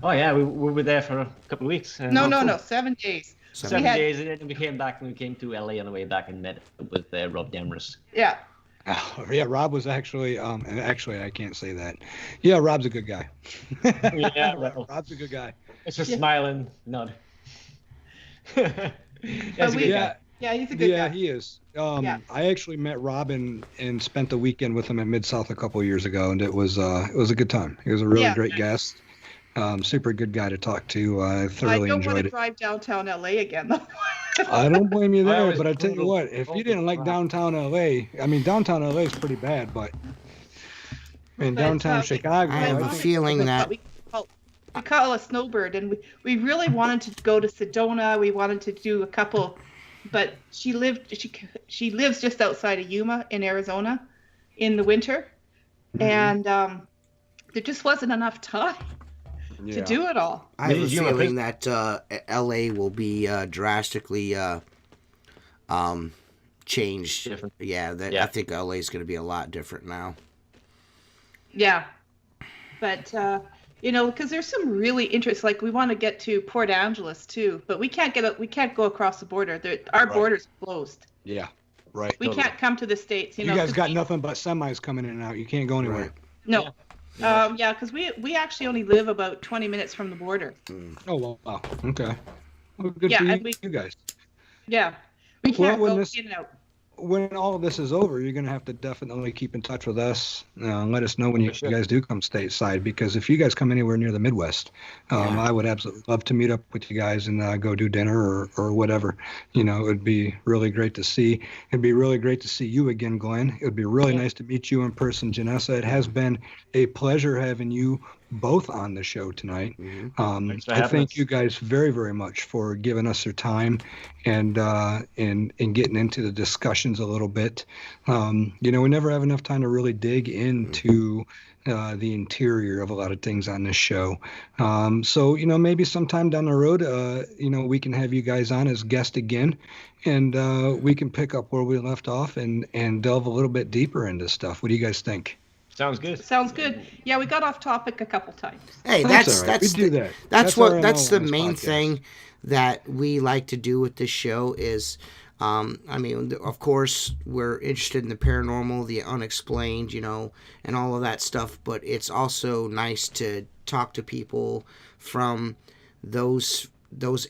Oh yeah, we were there for a couple of weeks. No, 7 days. 7 days, and then we came back, and we came to LA on the way back and met with Rob Demarest. Yeah. Oh, yeah, Rob was actually, and actually I can't say that. Yeah, Rob's a good guy. Yeah, Rob's a good guy. It's a smiling nod. He's a good guy. Yeah, he is. I actually met Rob and spent the weekend with him at Mid-South a couple of years ago, and it was a good time. He was a really great guest. Super good guy to talk to. I thoroughly enjoyed it. I don't want to drive downtown LA again, though. I don't blame you there, but I tell you what, if you didn't like downtown LA, downtown LA is pretty bad, but downtown Chicago, I have a feeling that we call a snowbird, and we really wanted to go to Sedona. We wanted to do a couple, but she lives just outside of Yuma in Arizona in the winter, and there just wasn't enough time to do it all. I have a feeling that LA will be drastically changed. Different. I think LA is going to be a lot different now. Yeah, but because there's some really interest. Like we want to get to Port Angeles too, but we can't go across the border. Our border's closed. Yeah, right. We can't come to the States. You guys got nothing but semis coming in and out. You can't go anywhere. Right. No. Yeah, because we actually only live about 20 minutes from the border. Oh, wow. Okay. Well, good Yeah, for and you guys. yeah, we can't Well, go in and out. when all of this is over, you're going to have to definitely keep in touch with us. Let us know when you guys do come stateside, because if you guys come anywhere near the Midwest, I would absolutely love to meet up with you guys and go do dinner or whatever. You know, it would be really great to see. It'd be really great to see you again, Glenn. It would be really nice to meet you in person, Janessa. It has been a pleasure having you both on the show tonight. I thank you guys very, very much for giving us your time and getting into the discussions a little bit. You know, we never have enough time to really dig into the interior of a lot of things on this show. So, you know, maybe sometime down the road, you know, we can have you guys on as guests again, and we can pick up where we left off and delve a little bit deeper into stuff. What do you guys think? Sounds good. Sounds good. Yeah, we got off topic a couple times. Hey, that's the main thing that we like to do with this show is, I mean, of course, we're interested in the paranormal, the unexplained, you know, and all of that stuff. But it's also nice to talk to people from those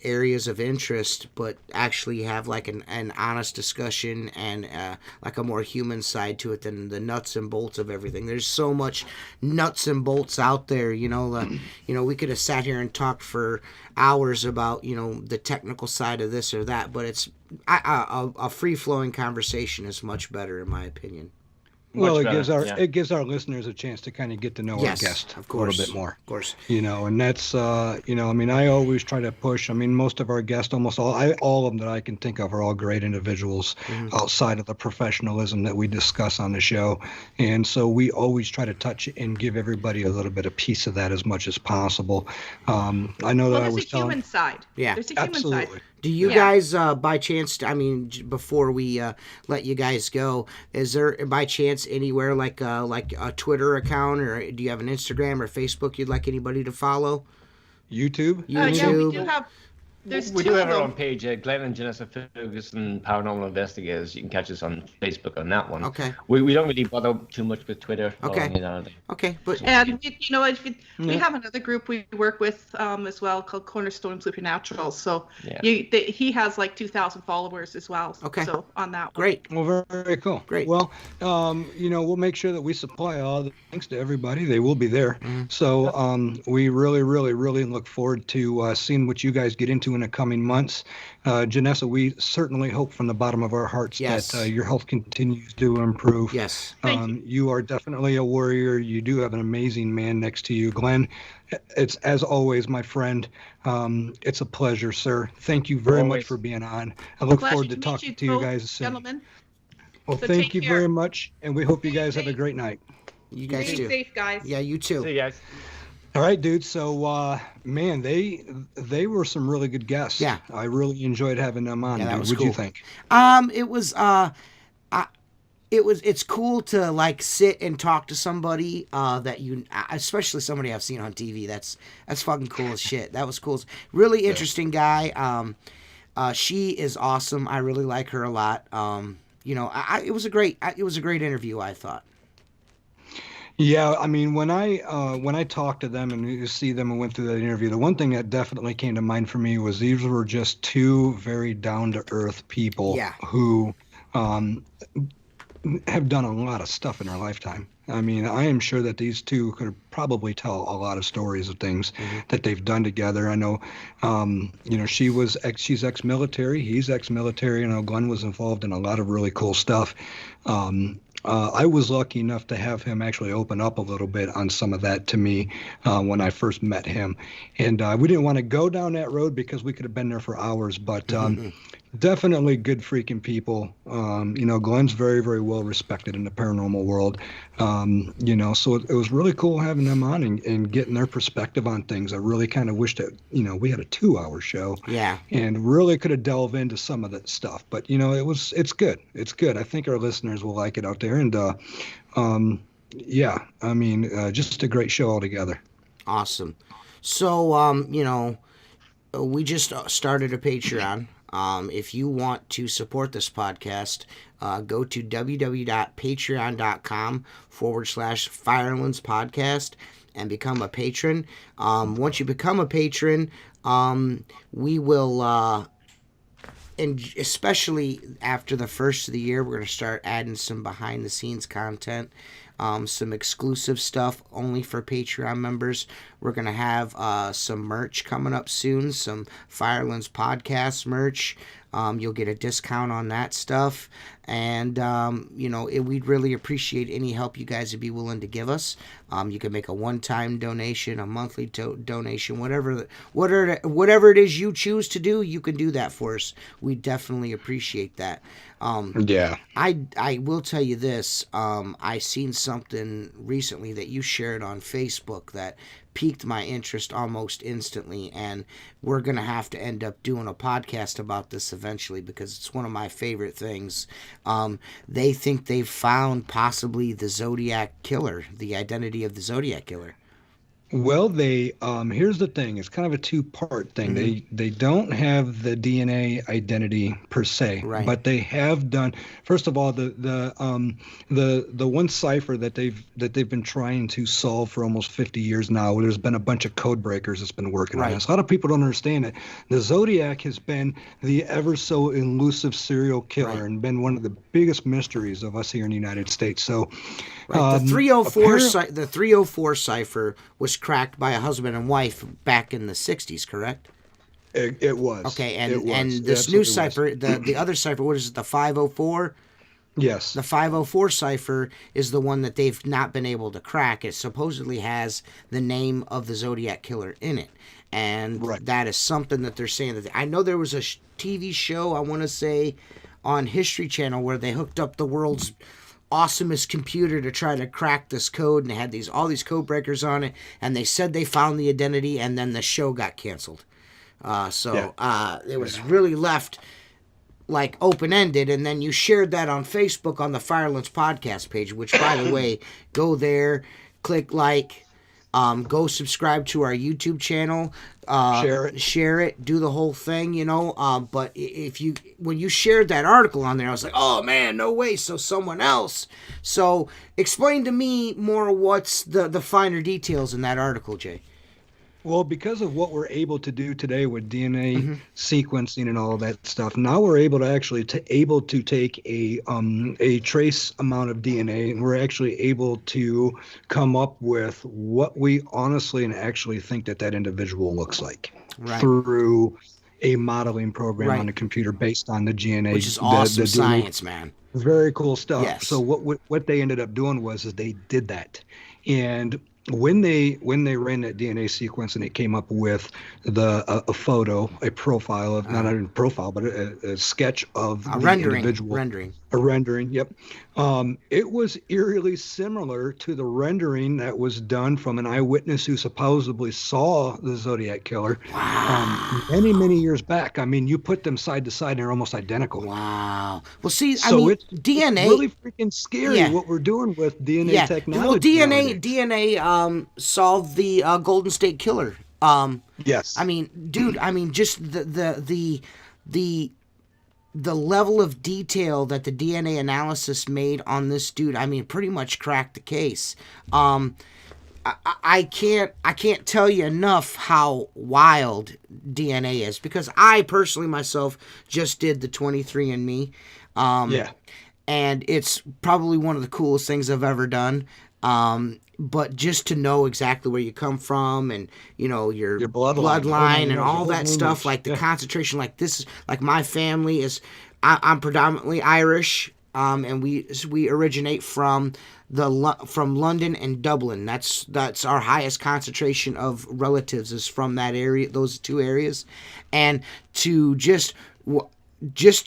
areas of interest, but actually have like an honest discussion and like a more human side to it than the nuts and bolts of everything. There's so much nuts and bolts out there, you know. You know, we could have sat here and talked for hours about, you know, the technical side of this or that, but it's a free flowing conversation is much better in my opinion. Well, it gives our listeners a chance to kind of get to know our guest a little bit more. Of course. You know, and that's you know, I mean, I always try to push. I mean, most of our guests, almost all of them that I can think of, are all great individuals outside of the professionalism that we discuss on the show, and so we always try to touch and give everybody a little bit of piece of that as much as possible. I know that I was telling. There's a human side. Yeah, there's a human side. Do you guys, by chance, I mean, before we let you guys go, is there by chance anywhere like a Twitter account, or do you have an Instagram or Facebook you'd like anybody to follow? YouTube? Yeah, we do have. We do have our own page, Glen and Janessa Ferguson Paranormal Investigators. You can catch us on Facebook on that one. Okay. We don't really bother too much with Twitter. Okay. But and you know, we have another group we work with as well called Cornerstone Supernatural. So he has like 2,000 followers as well. Okay. So on that one. Great. Well, very cool. Great. Well, you know, we'll make sure that we supply all the links to everybody. They will be there. So we really, really, really look forward to seeing what you guys get into in the coming months. Janessa, we certainly hope from the bottom of our hearts that your health continues to improve. Yes. You are definitely a warrior. You do have an amazing man next to you. Glenn, it's as always, my friend. It's a pleasure, sir. Thank you very much for being on. I look forward to talking to you guys soon. Gentlemen. Well, thank you very much, and we hope you guys have a great night. You guys too. Stay safe, guys. Yeah, you too. See you guys. All right, dude. So, man, they were some really good guests. Yeah, I really enjoyed having them on. Yeah, What'd you think? It's cool to like sit and talk to somebody that you, especially somebody I've seen on TV. That's fucking cool as shit. That was cool. Really interesting guy. She is awesome. I really like her a lot. You know, it was a great interview, I thought. Yeah, I mean, when I talked to them and you see them and went through that interview, the one thing that definitely came to mind for me was these were just two very down-to-earth people who have done a lot of stuff in their lifetime. I mean, I am sure that these two could probably tell a lot of stories of things that they've done together. I know, you know, she's ex-military, he's ex-military. You know, Glenn was involved in a lot of really cool stuff. I was lucky enough to have him actually open up a little bit on some of that to me when I first met him. And we didn't want to go down that road because we could have been there for hours, but definitely good freaking people. You know, Glenn's very, very well respected in the paranormal world. You know, so it was really cool having them on and getting their perspective on things. I really kind of wish that, you know, we had a 2-hour show. Yeah. And really could have delved into some of that stuff. But, you know, it's good. It's good. I think our listeners will like it out there. And, yeah, I mean, just a great show altogether. Awesome. So, you know, we just started a Patreon. If you want to support this podcast, go to www.patreon.com/Firelands podcast and become a patron. Once you become a patron, we will, and especially after the first of the year, we're going to start adding some behind the scenes content. Some exclusive stuff only for Patreon members. We're going to have some merch coming up soon, some Firelands podcast merch. You'll get a discount on that stuff. And, we'd really appreciate any help you guys would be willing to give us. You can make a one-time donation, a monthly donation, whatever it is you choose to do, you can do that for us. We definitely appreciate that. I will tell you this. I seen something recently that you shared on Facebook that piqued my interest almost instantly, and we're going to have to end up doing a podcast about this eventually because it's one of my favorite things. They think they've found possibly the Zodiac Killer, the identity of the Zodiac Killer. Well, they here's the thing. It's kind of a two-part thing. Mm-hmm. They don't have the DNA identity per se, right, but they have done. First of all, the one cipher that they've been trying to solve for almost 50 years now. There's been a bunch of code breakers that's been working on this. A lot of people don't understand it. The Zodiac has been the ever so elusive serial killer and been one of the biggest mysteries of us here in the United States. So, the 304 cipher was cracked by a husband and wife back in the 60s, correct? It was. Okay, and this new cipher, the other cipher, what is it, the 504? Yes. The 504 cipher is the one that they've not been able to crack. It supposedly has the name of the Zodiac Killer in it. And that is something that they're saying. That I know there was a TV show, I want to say, on History Channel where they hooked up the world's awesomest computer to try to crack this code, and they had all these code breakers on it, and they said they found the identity, and then the show got canceled. It was really left like open-ended, and then you shared that on Facebook on the Firelands podcast page, which, by the way, go there, click like, go subscribe to our YouTube channel, share it, do the whole thing, but when you shared that article on there, I was like, oh man, no way, so someone else. So explain to me more what's the finer details in that article, Jay. Well, because of what we're able to do today with DNA sequencing and all of that stuff, now we're able to actually take a trace amount of DNA, and we're actually able to come up with what we honestly and actually think that individual looks like through a modeling program on the computer based on the DNA, which is awesome science, man. Very cool stuff. Yes. So what they ended up doing was they did that, and when they ran that DNA sequence and it came up with a photo, a profile of not a profile, but a sketch of the individual. A rendering, yep. It was eerily similar to the rendering that was done from an eyewitness who supposedly saw the Zodiac Killer many, many years back. I mean, you put them side to side and they're almost identical. Wow. Well, see, it's DNA... It's really freaking scary what we're doing with DNA technology. Well, DNA solved the Golden State Killer. Yes. I mean, dude, just the level of detail that the DNA analysis made on this dude, pretty much cracked the case. I can't tell you enough how wild DNA is, because I personally myself just did the 23andMe. And it's probably one of the coolest things I've ever done. But just to know exactly where you come from and, your bloodline and all that stuff, like the concentration, like this is, like my family is, I'm predominantly Irish, and we originate from London and Dublin. That's our highest concentration of relatives is from that area, those two areas. And to just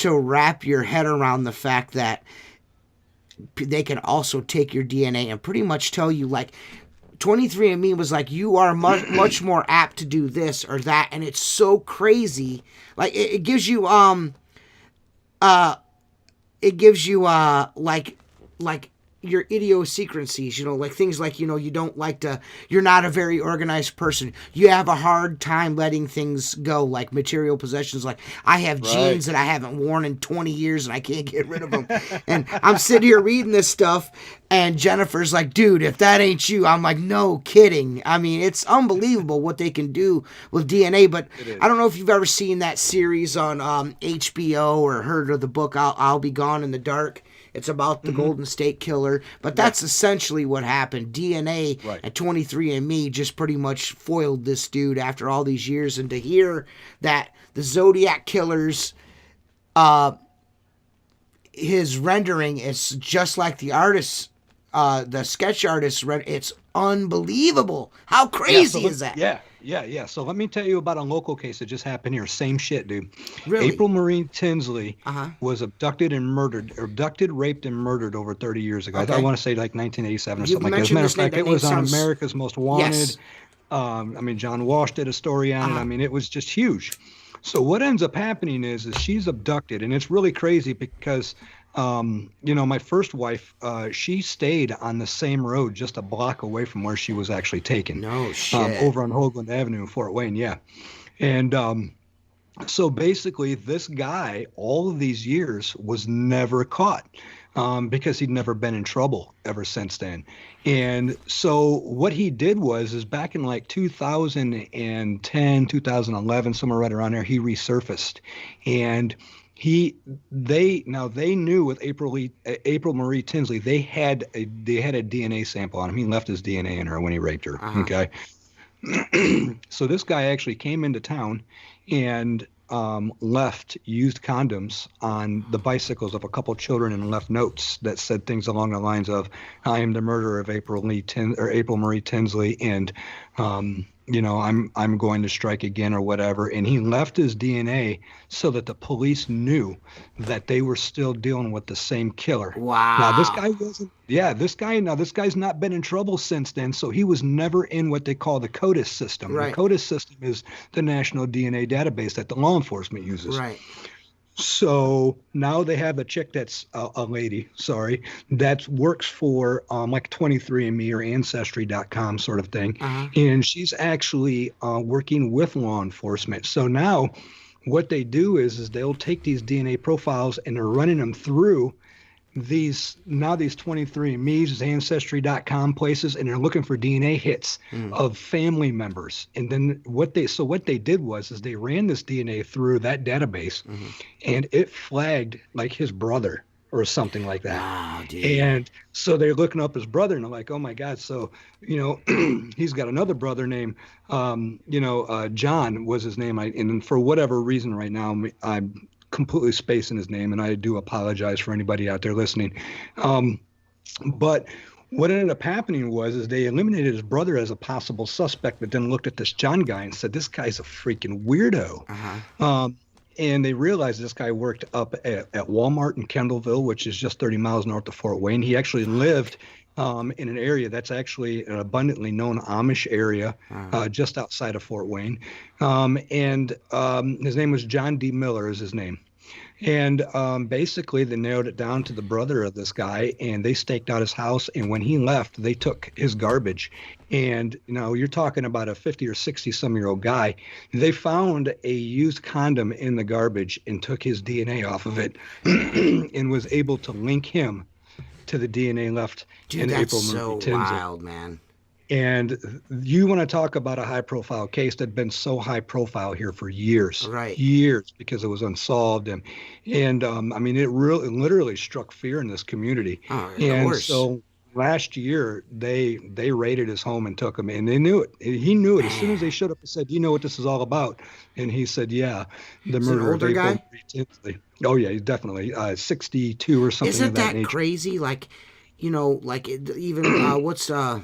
to wrap your head around the fact that they can also take your DNA and pretty much tell you, like, 23andMe was like, you are much more apt to do this or that, and it's so crazy. Like, it gives you like your idiosyncrasies, like things like, you don't like you're not a very organized person. You have a hard time letting things go, like material possessions. Like, I have jeans that I haven't worn in 20 years and I can't get rid of them. And I'm sitting here reading this stuff, and Jennifer's like, dude, if that ain't you, I'm like, no kidding. I mean, it's unbelievable what they can do with DNA. But I don't know if you've ever seen that series on HBO or heard of the book I'll Be Gone in the Dark. It's about the Golden State Killer, but that's essentially what happened. DNA and 23andMe just pretty much foiled this dude after all these years. And to hear that the Zodiac Killer's his rendering is just like the artist, the sketch artist, it's unbelievable. How crazy is that? Yeah. So let me tell you about a local case that just happened here. Same shit, dude. Really? April Marie Tinsley was abducted, raped, and murdered over 30 years ago. Okay. I want to say like 1987 or You've something like that. As a matter of fact, it was on sounds... America's Most Wanted. Yes. John Walsh did a story on it. I mean, it was just huge. So what ends up happening is she's abducted, and it's really crazy because my first wife, she stayed on the same road just a block away from where she was actually taken. No shit. Over on Hoagland Avenue in Fort Wayne, yeah. And so basically this guy, all of these years, was never caught because he'd never been in trouble ever since then. And so what he did was back in like 2010, 2011, somewhere right around there, he resurfaced. And they knew with April Marie Tinsley, they had a DNA sample on him. He left his DNA in her when he raped her. Okay. So this guy actually came into town and left used condoms on the bicycles of a couple children and left notes that said things along the lines of, "I am the murderer of April Marie Tinsley, and I'm going to strike again," or whatever. And he left his DNA so that the police knew that they were still dealing with the same killer. Wow. Now this guy wasn't. Yeah, this guy's not been in trouble since then, so he was never in what they call the CODIS system. Right. The CODIS system is the national DNA database that the law enforcement uses. Right. So now they have a chick that's a lady, that works for like 23andMe or Ancestry.com sort of thing. And she's actually working with law enforcement. So now what they do is they'll take these DNA profiles and they're running them through these 23andMe's, Ancestry.com places, and they're looking for DNA hits of family members. And then what they did was they ran this DNA through that database, and it flagged like his brother or something like that. Wow, dude. And so they're looking up his brother, and they're like, oh my God. So, he's got another brother named, John was his name. And for whatever reason right now, I'm completely spacing his name, and I do apologize for anybody out there listening. But what ended up happening was they eliminated his brother as a possible suspect, but then looked at this John guy and said, this guy's a freaking weirdo. And they realized this guy worked up at Walmart in Kendallville, which is just 30 miles north of Fort Wayne. He actually lived in an area that's actually an abundantly known Amish area just outside of Fort Wayne. And his name was John D. Miller is his name. And basically they narrowed it down to the brother of this guy, and they staked out his house. And when he left, they took his garbage. And, you're talking about a 50 or 60-some-year-old guy. They found a used condom in the garbage and took his DNA off of it and was able to link him to the DNA left in April Marie Tinsley. Wild, man. And you want to talk about a high-profile case that's been so high-profile here for years, years, because it was unsolved, and I mean, it literally struck fear in this community. And so last year they raided his home and took him, and they knew it. He knew it as soon as they showed up and said, "You know what this is all about?" And he said, "Yeah, the murder of April Marie Tinsley." Oh yeah, he's definitely 62 or something. Isn't that nature. Crazy? Like, even what's the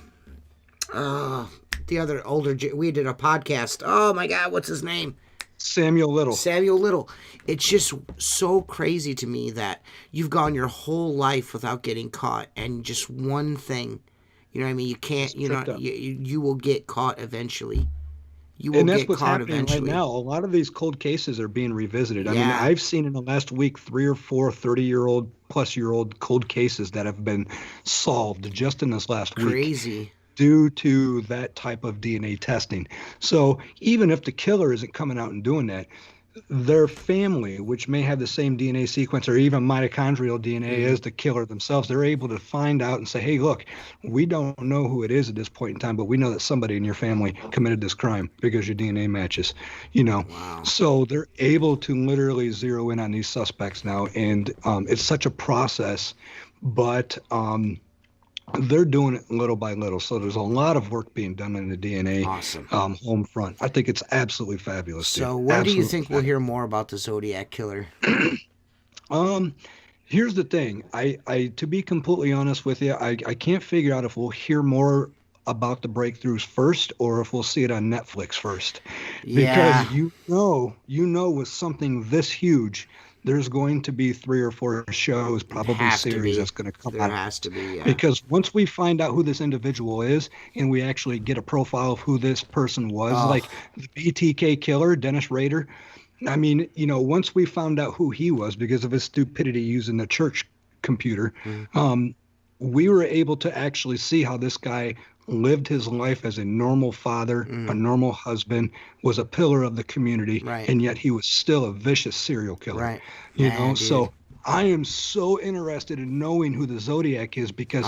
other older, we did a podcast. Oh my God, what's his name? Samuel Little. It's just so crazy to me that you've gone your whole life without getting caught, and just one thing, you know what I mean? You can't, you will get caught eventually. You will and that's get what's caught happening eventually. right now. A lot of these cold cases are being revisited. I mean, I've seen in the last week 3 or 4 30-year-old plus year old cold cases that have been solved just in this last week. Crazy. Due to that type of DNA testing. So even if the killer isn't coming out and doing that, their family, which may have the same DNA sequence or even mitochondrial DNA as the killer themselves, they're able to find out and say, hey, look, we don't know who it is at this point in time, but we know that somebody in your family committed this crime because your DNA matches, Wow. So they're able to literally zero in on these suspects now. And it's such a process, but they're doing it little by little. So there's a lot of work being done in the DNA home front. I think it's absolutely fabulous. So dude. when do you think we'll hear more about the Zodiac Killer? Here's the thing. I to be completely honest with you, I can't figure out if we'll hear more about the breakthroughs first or if we'll see it on Netflix first. Yeah. Because with something this huge, there's going to be 3 or 4 shows, probably series that's going to come out. There has to be, yeah. Because once we find out who this individual is and we actually get a profile of who this person was, like the BTK killer, Dennis Rader, I mean, once we found out who he was because of his stupidity using the church computer, we were able to actually see how this guy lived his life as a normal father, a normal husband, was a pillar of the community, and yet he was still a vicious serial killer. Right. So I am so interested in knowing who the Zodiac is because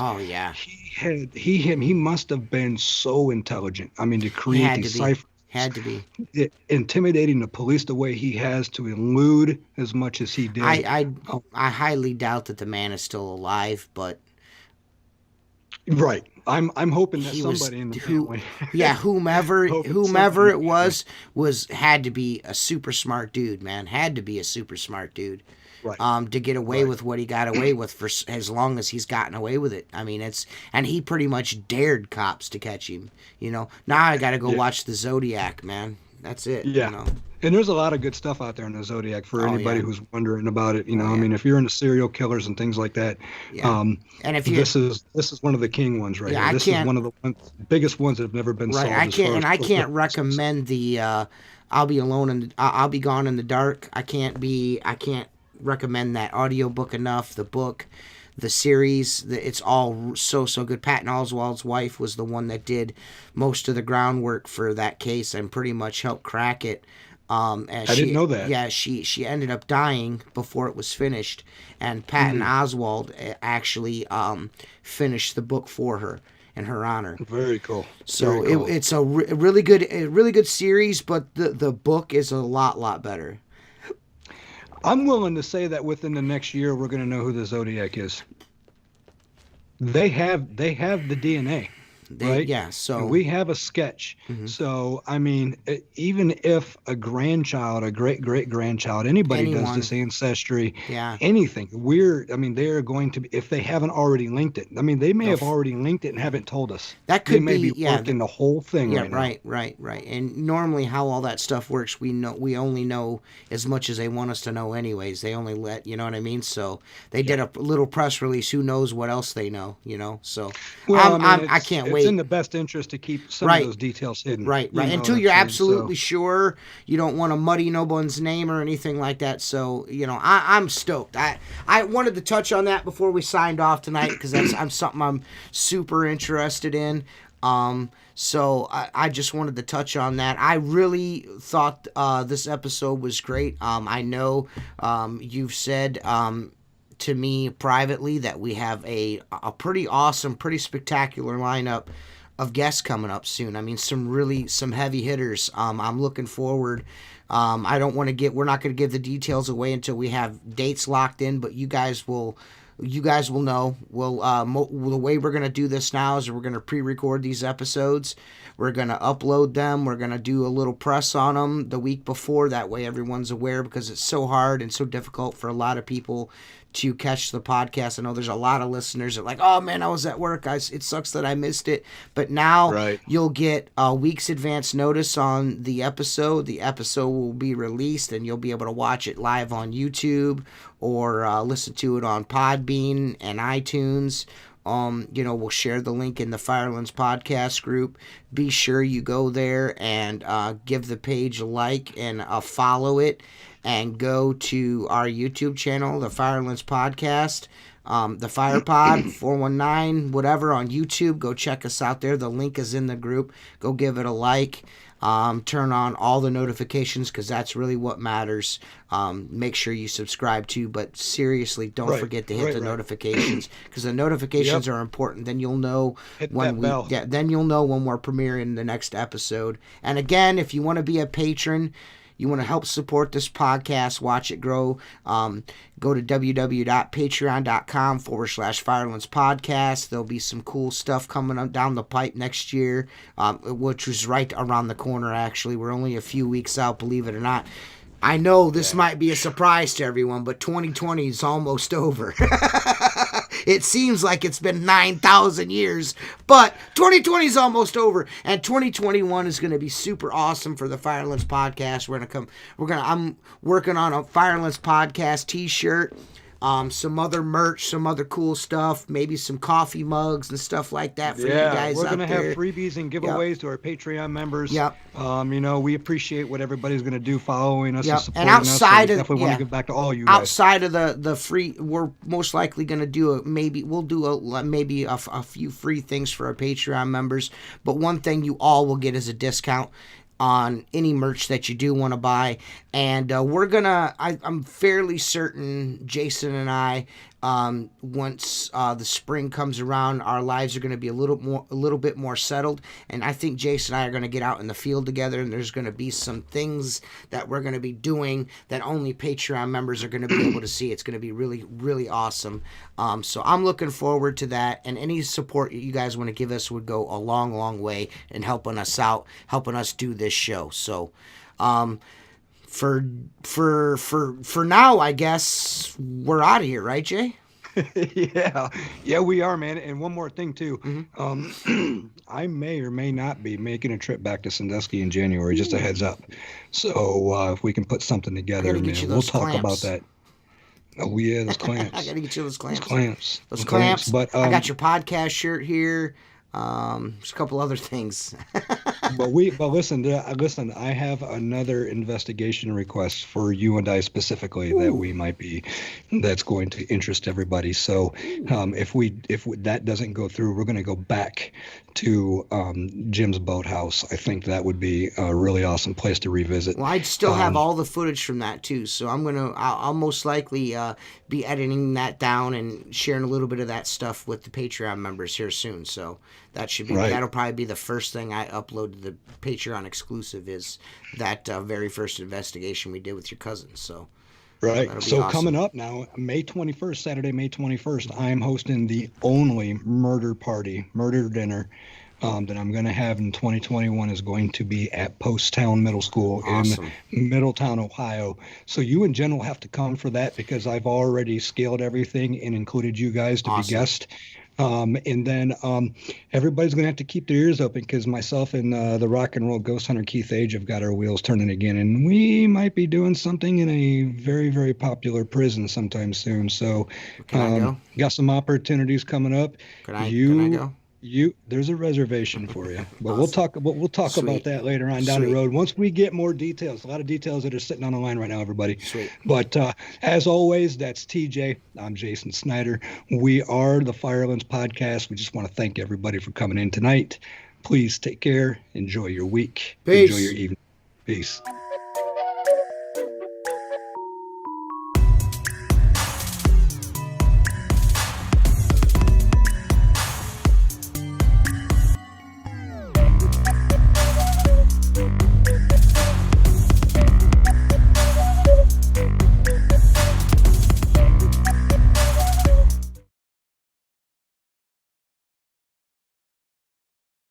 he must have been so intelligent. I mean, to create these ciphers. Had to be. Intimidating the police the way he has to elude as much as he did. I highly doubt that the man is still alive, but right. I'm hoping that somebody in the family. whomever it was had to be a super smart dude, man. Had to be a super smart dude. Right. To get away with what he got away with for as long as he's gotten away with it. I mean, and he pretty much dared cops to catch him. Now I got to go watch the Zodiac, man. That's it. Yeah. And there's a lot of good stuff out there in the Zodiac for anybody who's wondering about it. I mean, if you're into serial killers and things like that, and if this is one of the king ones right here. This is one of the biggest ones that have never been solved. I can't recommend the I'll Be Gone in the Dark. I can't recommend that audiobook enough. The book, the series, it's all so good. Patton Oswalt's wife was the one that did most of the groundwork for that case and pretty much helped crack it. I didn't know that. Yeah, she ended up dying before it was finished, and Patton Oswalt actually finished the book for her in her honor. Very cool. So it's a really good series, but the book is a lot better. I'm willing to say that within the next year we're going to know who the Zodiac is. They have the DNA. Right? Yeah, so we have a sketch. So, I mean, even if a grandchild, a great-great-grandchild, anybody does this ancestry, anything, they're going to be, if they haven't already linked it. I mean, they may have already linked it and haven't told us. That could be working the whole thing right now. Right. And normally how all that stuff works, we only know as much as they want us to know anyways. They only let, you know what I mean? So they did a little press release. Who knows what else they know, So I can't wait. It's in the best interest to keep some of those details hidden. Right. Until you're absolutely sure, you don't want to muddy no one's name or anything like that. So, I'm stoked. I wanted to touch on that before we signed off tonight because that's something I'm super interested in. So I just wanted to touch on that. I really thought this episode was great. I know you've said to me privately that we have a pretty awesome, pretty spectacular lineup of guests coming up soon. I mean, some heavy hitters. I'm looking forward. We're not going to give the details away until we have dates locked in, but you guys will know. The way we're going to do this now is we're going to pre-record these episodes. We're going to upload them. We're going to do a little press on them the week before. That way everyone's aware because it's so hard and so difficult for a lot of people to catch the podcast. I know there's a lot of listeners that are like, oh man, I was at work. It sucks that I missed it. But now you'll get a week's advance notice on the episode. The episode will be released and you'll be able to watch it live on YouTube or listen to it on Podbean and iTunes we'll share the link in the Firelands podcast group. Be sure you go there and give the page a like and follow it, and go to our YouTube channel, the Firelands podcast. The Firepod 419, whatever, on YouTube. Go check us out there. The link is in the group. Go give it a like. Turn on all the notifications, because that's really what matters. Make sure you subscribe too, but seriously, don't forget to hit the notifications, because the notifications are important. Then you'll know when then you'll know when we're premiering the next episode. And again, if you want to be a patron, you want to help support this podcast, watch it grow, go to www.patreon.com/Firelands podcast. There'll be some cool stuff coming down the pipe next year, which is right around the corner, actually. We're only a few weeks out, believe it or not. I know this might be a surprise to everyone, but 2020 is almost over. It seems like it's been 9,000 years, but 2020 is almost over, and 2021 is going to be super awesome for the Firelands podcast. I'm working on a Firelands podcast t-shirt, some other merch, some other cool stuff, maybe some coffee mugs and stuff like that for you guys we're out going to there. have freebies and giveaways to our Patreon members. Yep. We appreciate what everybody's going to do, following us and supporting and outside us. of definitely want to give back to all you guys. Outside of the free, we're most likely going to do a few free things for our Patreon members. But one thing you all will get is a discount on any merch that you do want to buy. And I'm fairly certain, Jason and I, once the spring comes around, our lives are going to be a little bit more settled, and I think Jason and I are going to get out in the field together, and there's going to be some things that we're going to be doing that only Patreon members are going to be able to see. It's going to be really, really awesome. So I'm looking forward to that, and any support you guys want to give us would go a long, long way in helping us out, helping us do this show. So, for now, I guess we're out of here, right, Jay? Yeah, we are, man. And one more thing too. Mm-hmm. I may or may not be making a trip back to Sandusky in January. Just a heads up. So if we can put something together, man, we'll talk about that. Oh yeah, those clamps. I gotta get you those clamps. Those clamps. But I got your podcast shirt here. There's a couple other things. but listen, I have another investigation request for you and I specifically that's going to interest everybody. So if that doesn't go through, we're going to go back to Jim's boathouse. I think that would be a really awesome place to revisit. Well, I'd still have all the footage from that too, so I'll most likely be editing that down and sharing a little bit of that stuff with the Patreon members here soon. So that should be that'll probably be the first thing I upload to the Patreon exclusive, is that very first investigation we did with your cousin. So right. So awesome. Coming up now, Saturday, May 21st, I am hosting the only murder dinner that I'm going to have in 2021 is going to be at Post-Town Middle School in Middletown, Ohio. So you and Jen will have to come for that, because I've already scaled everything and included you guys to be guests. And then everybody's going to have to keep their ears open, because myself and the rock and roll ghost hunter Keith Age have got our wheels turning again, and we might be doing something in a very, very popular prison sometime soon. So got some opportunities coming up. Can I go? There's a reservation for you, but we'll talk about that later on down the road once we get more details. A lot of details that are sitting on the line right now, everybody. Sweet. But as always, that's TJ. I'm Jason Snyder. We are the Firelands podcast. We just want to thank everybody for coming in tonight. Please take care. Enjoy your week. Peace. Enjoy your evening. Peace.